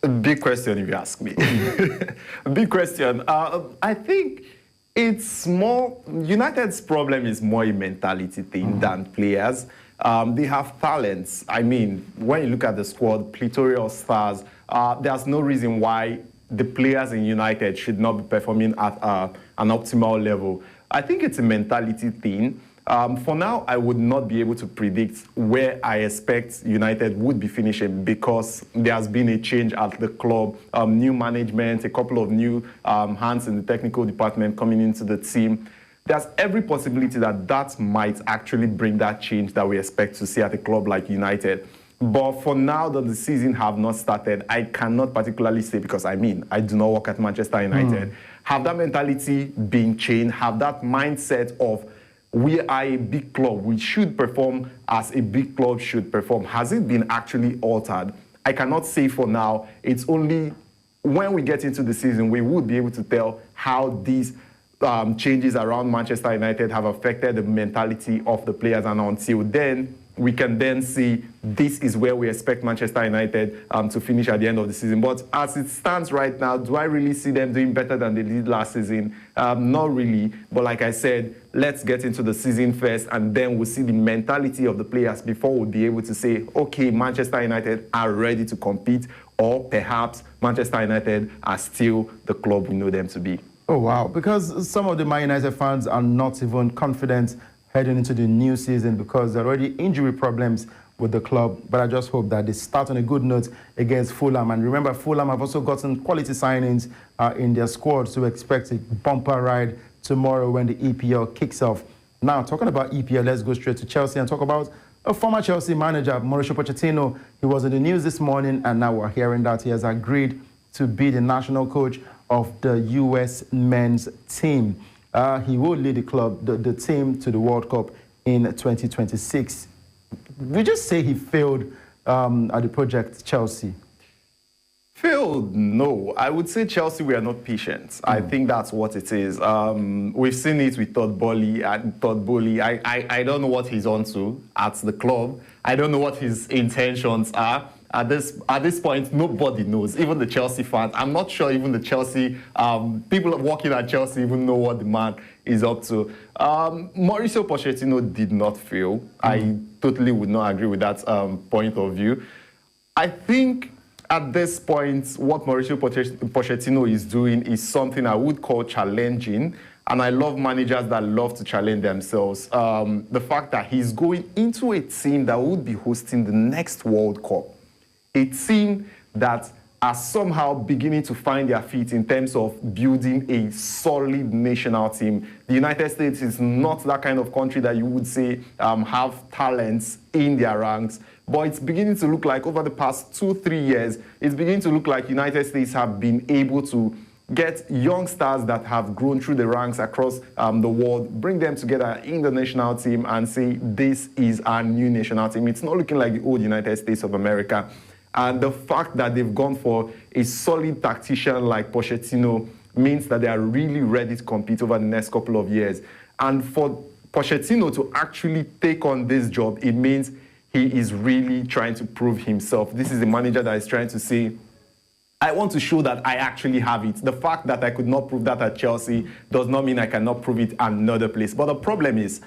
A big question, if you ask me. A big question. I think it's more, United's problem is more a mentality thing than players. They have talents. I mean, when you look at the squad, plethora of stars, there's no reason why the players in United should not be performing at an optimal level. I think it's a mentality thing. For now, I would not be able to predict where I expect United would be finishing because there has been a change at the club, new management, a couple of new hands in the technical department coming into the team. There's every possibility that that might actually bring that change that we expect to see at a club like United. But for now that the season have not started, I cannot particularly say, because I do not work at Manchester United. Have that mentality been changed? Have that mindset of we are a big club, we should perform as a big club should perform. Has it been actually altered? I cannot say for now. It's only when we get into the season, we would be able to tell how these changes around Manchester United have affected the mentality of the players. And until then, we can then see this is where we expect Manchester United to finish at the end of the season. But as it stands right now, do I really see them doing better than they did last season? Not really. But like I said, let's get into the season first, and then we'll see the mentality of the players before we'll be able to say, okay, Manchester United are ready to compete, or perhaps Manchester United are still the club we know them to be. Oh, wow. Because some of the Man United fans are not even confident heading into the new season because there are already injury problems with the club. But I just hope that they start on a good note against Fulham. And remember, Fulham have also gotten quality signings in their squad, so expect a bumper ride tomorrow when the EPL kicks off. Now, talking about EPL, let's go straight to Chelsea and talk about a former Chelsea manager, Mauricio Pochettino. He was in the news this morning, and now we're hearing that he has agreed to be the national coach of the U.S. men's team. He will lead the club, the team, to the World Cup in 2026. We just say he failed at the project Chelsea. Failed? No. I would say Chelsea were not patient. I think that's what it is. We've seen it with Todd Bowley. I don't know what he's on to at the club. I don't know what his intentions are. At this point, nobody knows, even the Chelsea fans. I'm not sure even the Chelsea, people working at Chelsea even know what the man is up to. Mauricio Pochettino did not fail. I totally would not agree with that point of view. I think at this point, what Mauricio Pochettino is doing is something I would call challenging. And I love managers that love to challenge themselves. The fact that he's going into a team that would be hosting the next World Cup, a team that are somehow beginning to find their feet in terms of building a solid national team. The United States is not that kind of country that you would say have talents in their ranks, but it's beginning to look like over the past 2-3 years, it's beginning to look like United States have been able to get young stars that have grown through the ranks across the world, bring them together in the national team and say, this is our new national team. It's not looking like the old United States of America. And the fact that they've gone for a solid tactician like Pochettino means that they are really ready to compete over the next couple of years. And for Pochettino to actually take on this job, it means he is really trying to prove himself. This is a manager that is trying to say, I want to show that I actually have it. The fact that I could not prove that at Chelsea does not mean I cannot prove it another place. But the problem is,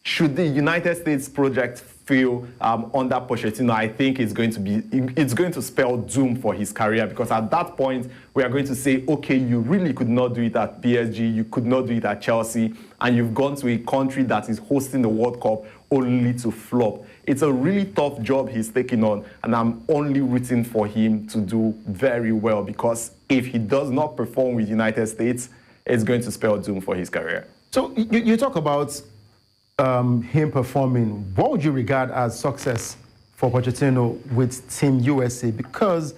should the United States project fail under Pochettino, I think it's going to spell doom for his career, because at that point we are going to say, okay, you really could not do it at PSG, you could not do it at Chelsea, and you've gone to a country that is hosting the World Cup only to flop. It's a really tough job he's taking on, and I'm only rooting for him to do very well, because if he does not perform with United States, it's going to spell doom for his career. So you talk about him performing. What would you regard as success for Pochettino with Team USA? Because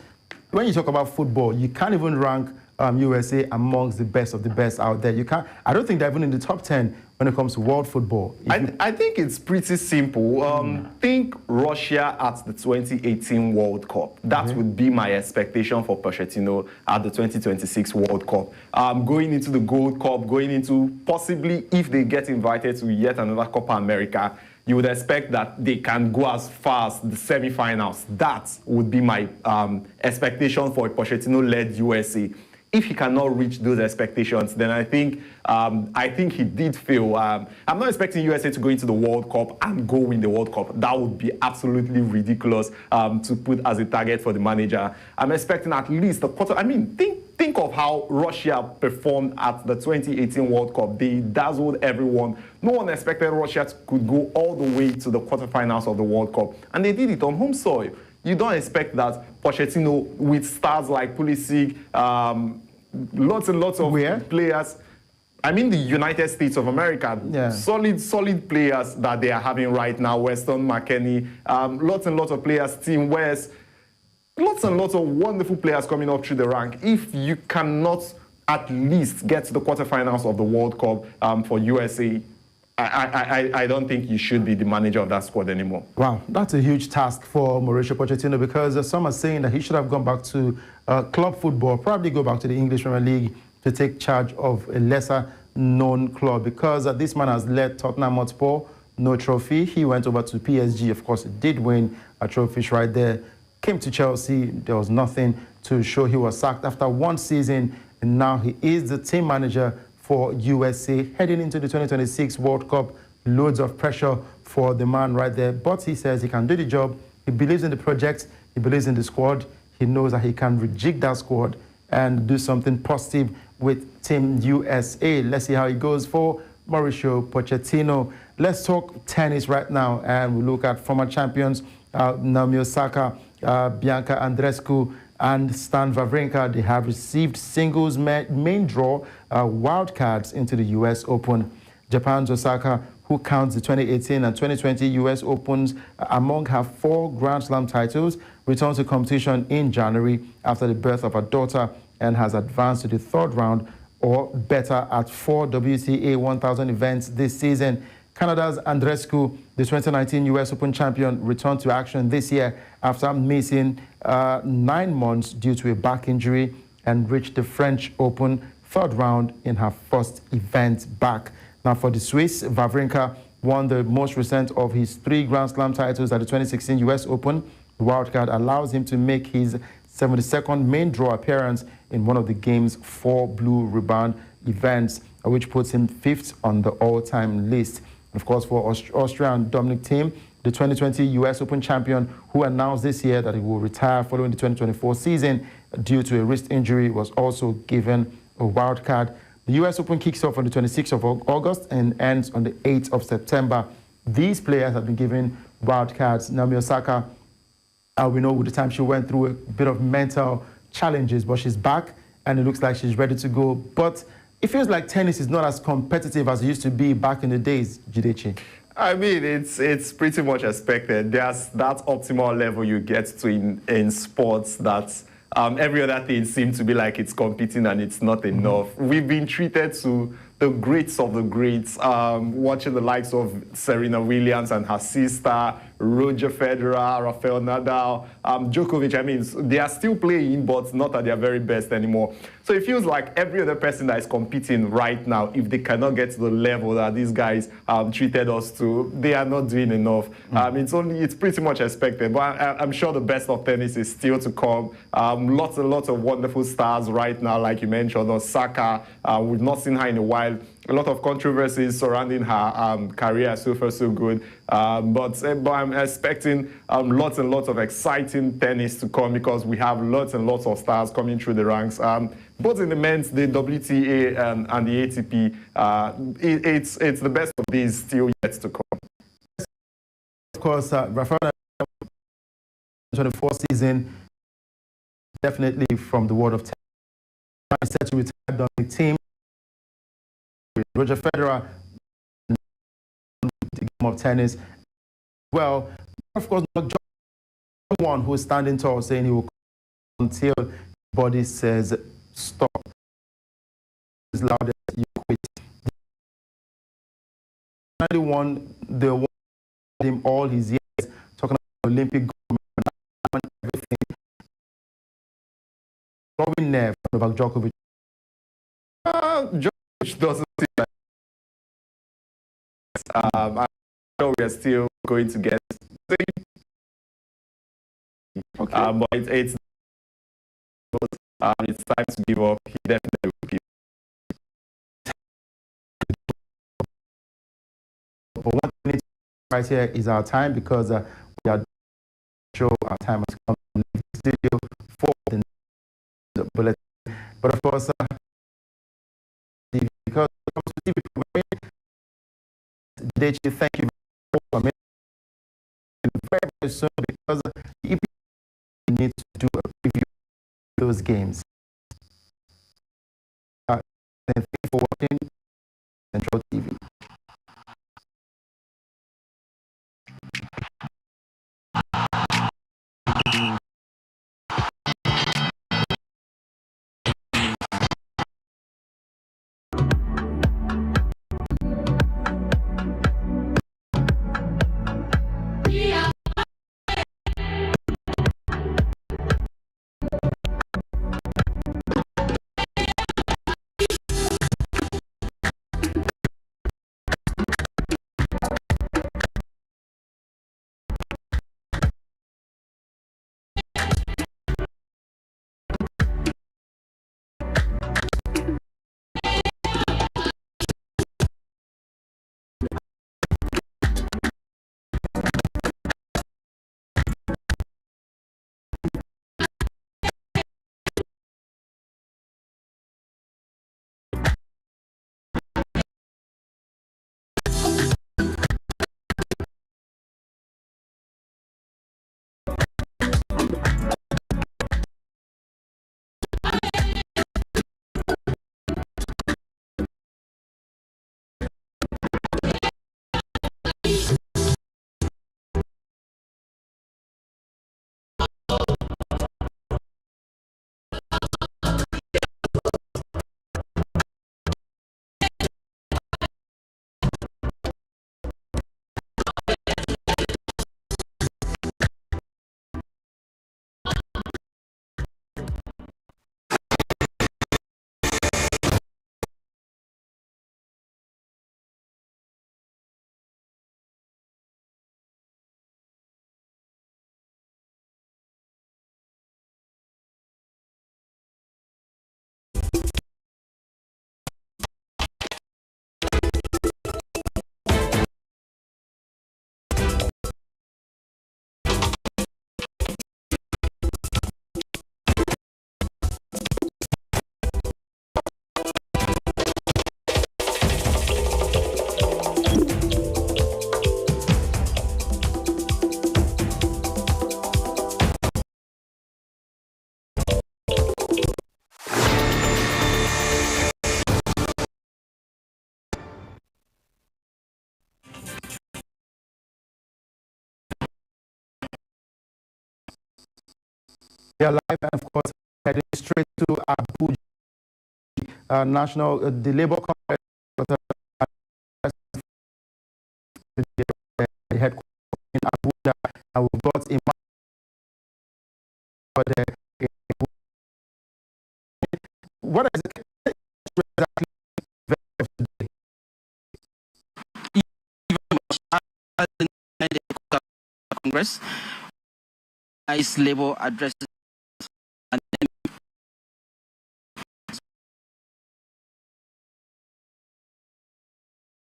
when you talk about football, you can't even rank USA amongst the best of the best out there. You can't. I don't think they're even in the top 10 when it comes to world football. I think it's pretty simple. Think Russia at the 2018 World Cup. That would be my expectation for Pochettino at the 2026 World Cup. Going into the Gold Cup, going into possibly, if they get invited to yet another Copa America, you would expect that they can go as far as the semi-finals. That would be my expectation for a Pochettino-led USA. If he cannot reach those expectations, then I think he did fail. I'm not expecting USA to go into the World Cup and go win the World Cup. That would be absolutely ridiculous to put as a target for the manager. I'm expecting at least a quarter. I mean, think of how Russia performed at the 2018 World Cup. They dazzled everyone. No one expected Russia could go all the way to the quarterfinals of the World Cup, and they did it on home soil. You don't expect that Pochettino, with stars like Pulisic, lots and lots of players. I mean, the United States of America, solid players that they are having right now. Weston McKennie, lots and lots of players. Team West, lots and lots of wonderful players coming up through the rank. If you cannot at least get to the quarterfinals of the World Cup for USA, I don't think you should be the manager of that squad anymore. Wow, that's a huge task for Mauricio Pochettino, because some are saying that he should have gone back to club football, probably go back to the English Premier League to take charge of a lesser-known club, because this man has led Tottenham Hotspur, no trophy. He went over to PSG, of course, he did win a trophy right there. Came to Chelsea, there was nothing to show. He was sacked after one season, and now he is the team manager for USA, heading into the 2026 World Cup. Loads of pressure for the man right there. But he says he can do the job. He believes in the project. He believes in the squad. He knows that he can rejig that squad and do something positive with Team USA. Let's see how it goes for Mauricio Pochettino. Let's talk tennis right now, and we look at former champions Naomi Osaka, Bianca Andreescu, and Stan Wawrinka. They have received singles main draw wildcards into the U.S. Open. Japan's Osaka, who counts the 2018 and 2020 U.S. Opens among her 4 Grand Slam titles, returns to competition in January after the birth of her daughter and has advanced to the 3rd round or better at 4 WTA 1000 events this season. Canada's Andreescu, the 2019 U.S. Open champion, returned to action this year after missing 9 months due to a back injury and reached the French Open 3rd round in her first event back. Now for the Swiss, Wawrinka won the most recent of his 3 Grand Slam titles at the 2016 U.S. Open, The wildcard allows him to make his 72nd main draw appearance in one of the game's 4 blue ribbon events, which puts him 5th on the all-time list. Of course, for Austrian Dominic Thiem, the 2020 US Open champion, who announced this year that he will retire following the 2024 season due to a wrist injury, was also given a wild card. The US Open kicks off on the 26th of August and ends on the 8th of September. These players have been given wild cards. Naomi Osaka, we know with the time she went through a bit of mental challenges, but she's back and it looks like she's ready to go. But it feels like tennis is not as competitive as it used to be back in the days, Jidechi. I mean, it's pretty much expected. There's that optimal level you get to in sports that every other thing seems to be like it's competing and it's not enough. We've been treated to the greats of the greats, watching the likes of Serena Williams and her sister, Roger Federer, Rafael Nadal, Djokovic. I mean, they are still playing, but not at their very best anymore. So it feels like every other person that is competing right now, if they cannot get to the level that these guys treated us to, they are not doing enough. It's pretty much expected, but I'm sure the best of tennis is still to come. Lots and lots of wonderful stars right now, like you mentioned, Osaka. We've not seen her in a while. A lot of controversies surrounding her career, so far so good. But I'm expecting lots and lots of exciting tennis to come because we have lots and lots of stars coming through the ranks. Both in the men's, the WTA and the ATP, it's the best of these still yet to come. Of course, Rafael 24 season, definitely from the world of tennis. I said to retire the team. Roger Federer, the game of tennis. Well, of course, not just one who is standing tall saying he will until the body says stop. As loud as you quit. The one him all his years talking about Olympic gold and everything. Robin Neff about Djokovic. Djokovic doesn't seem like I know we are still going to get but it's time to give up. He definitely will give up. But one thing right here is our time because we are sure our time has come to the studio for the bulletin. But of course, because TV thank you for coming very, very soon because the EP needs to do a review of those games. Thank you for watching Central TV. We are live, and of course, heading straight to Abuja, the Labour Congress, the headquarters in Abuja, and we've got a what is it exactly today? Congress is Labour addresses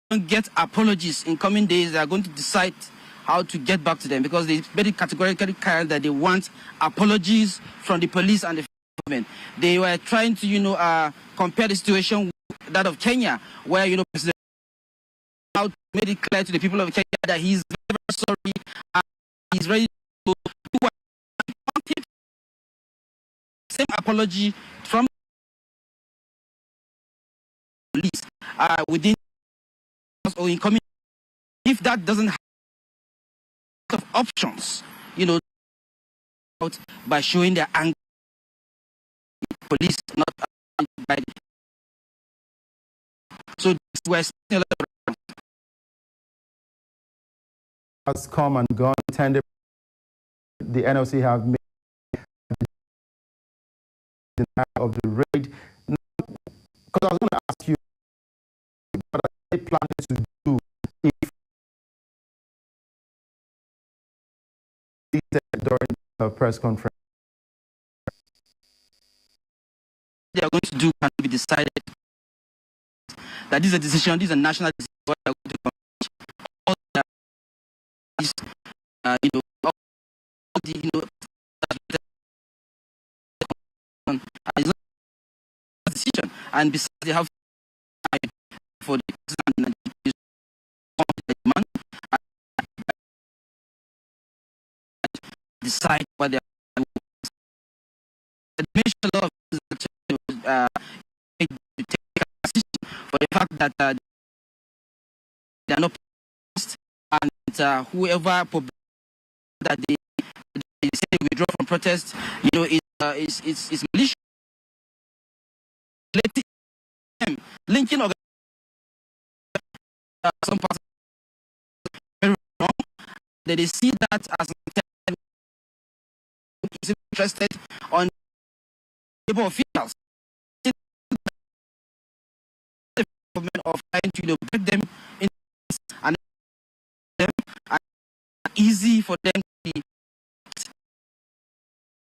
and get apologies in coming days. They are going to decide how to get back to them, because they very categorically clear that they want apologies from the police and the government. They were trying to, compare the situation with that of Kenya, where, President made it clear to the people of Kenya that he's very, very sorry and he's ready to do same apology from police within or in coming. If that doesn't have options, out by showing their anger, police not by the. So we're seeing a lot of has come and gone. The NLC have made of the raid. Because I was going to ask you, what are they planning to do if during the press conference? They are going to do can be decided. That this is a decision, this is a national decision. What they are going to do. All the, decision, and besides they have for the president demand decide what they are. A lot of to take a decision for the fact that they are not passed, and whoever that they say withdraw from protest, is malicious. Linking some parts very wrong. That they see that as interested on labor officials of trying to break them in and easy for them to be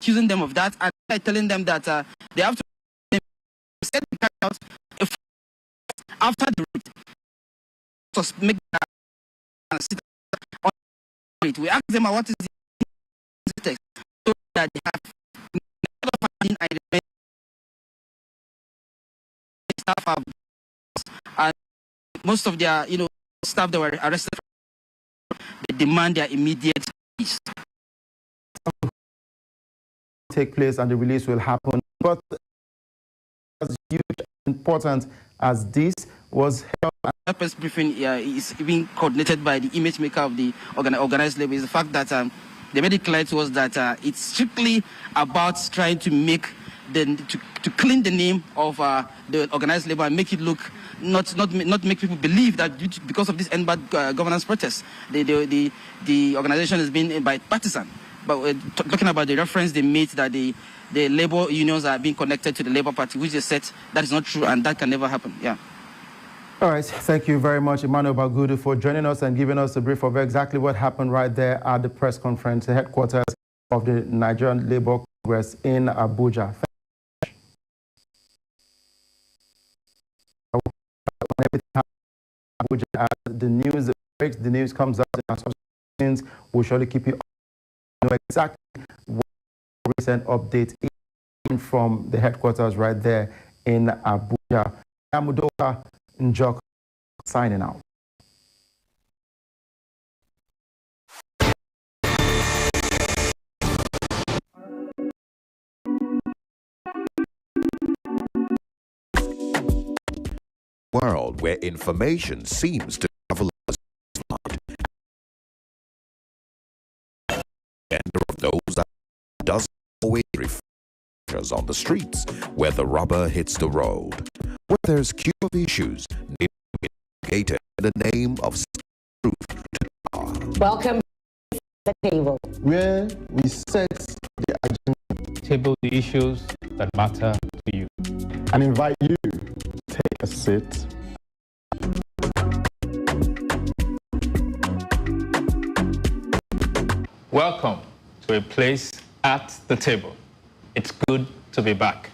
accusing them of that, and telling them that they have to set the out after the raid to make that sit on it. We ask them what is the text, so that they have staff have, and most of their staff that were arrested, they demand their immediate release. Take place and the release will happen, but as huge important as this was held. That press briefing is being coordinated by the image maker of the organized labor. Is the fact that they made it clear to us that it's strictly about trying to make to clean the name of the organized labor and make it look not make people believe that because of this end bad governance protest, the organization is being bipartisan. But we're talking about the reference they made that the labor unions are being connected to the Labour Party, which they said that is not true and that can never happen. Yeah. All right. Thank you very much, Emmanuel Bagudu, for joining us and giving us a brief of exactly what happened right there at the press conference, the headquarters of the Nigerian Labour Congress in Abuja. Abuja, the news breaks, the news comes out, and we'll surely keep you know exactly what recent update is from the headquarters right there in Abuja. I'm Udoka Njok signing out. World where information seems to travel as flood. And of those that doesn't always reflect areas on the streets where the rubber hits the road. Where there's queue of issues navigated in the name of truth to power. Welcome to the table, where we set the agenda, table the issues that matter to you, and invite you to take a seat. Welcome to a place at the table. It's good to be back.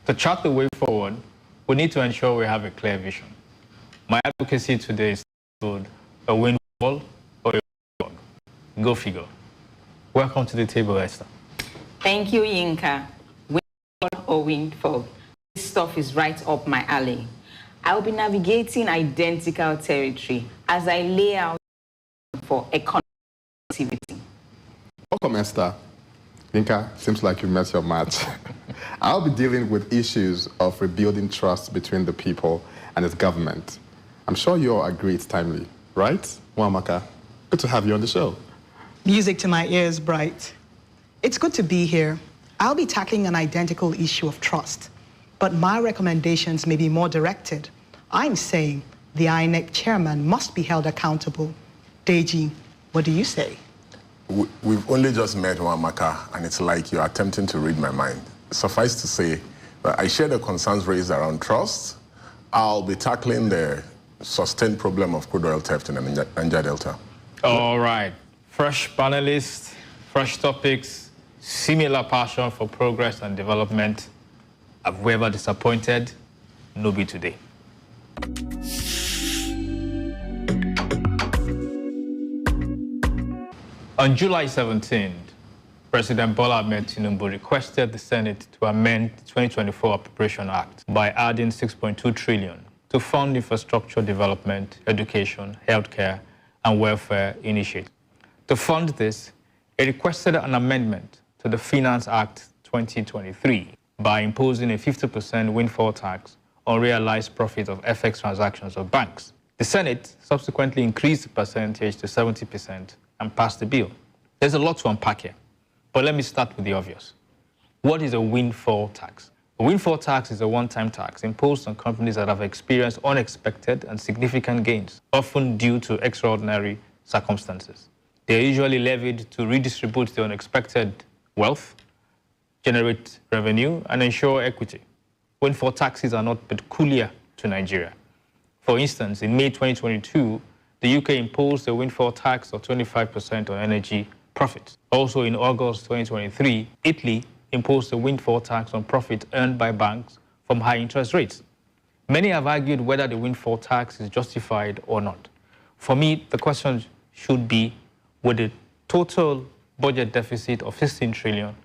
To chart the way forward, we need to ensure we have a clear vision. My advocacy today is titled A Windfall or a Backlog. Go figure. Welcome to the table, Esther. Thank you, Yinka. Windfall or windfall? This stuff is right up my alley. I'll be navigating identical territory as I lay out for economic activity. Welcome, Esther. Yinka, seems like you met your match. I'll be dealing with issues of rebuilding trust between the people and its government. I'm sure you all agree it's timely, right? Wamaka, good to have you on the show. Music to my ears, Bright. It's good to be here. I'll be tackling an identical issue of trust, but my recommendations may be more directed. I'm saying the INEC chairman must be held accountable. Deji, what do you say? We've only just met Wamaka, and it's like you're attempting to read my mind. Suffice to say that I share the concerns raised around trust. I'll be tackling the sustained problem of crude oil theft in the Niger Delta. All right. Fresh panelists, fresh topics, similar passion for progress and development. Have we ever disappointed? No be today. On July 17th, President Bola Ahmed Tinubu requested the Senate to amend the 2024 Appropriation Act by adding $6.2 trillion to fund infrastructure development, education, healthcare, and welfare initiatives. To fund this, it requested an amendment to the Finance Act 2023 by imposing a 50% windfall tax on realized profit of FX transactions of banks. The Senate subsequently increased the percentage to 70% and passed the bill. There's a lot to unpack here, but let me start with the obvious. What is a windfall tax? A windfall tax is a one-time tax imposed on companies that have experienced unexpected and significant gains, often due to extraordinary circumstances. They are usually levied to redistribute the unexpected wealth, generate revenue, and ensure equity. Windfall taxes are not peculiar to Nigeria. For instance, in May 2022, the UK imposed a windfall tax of 25% on energy profits. Also in August 2023, Italy imposed a windfall tax on profit earned by banks from high interest rates. Many have argued whether the windfall tax is justified or not. For me, the question should be, with a total budget deficit of 16 trillion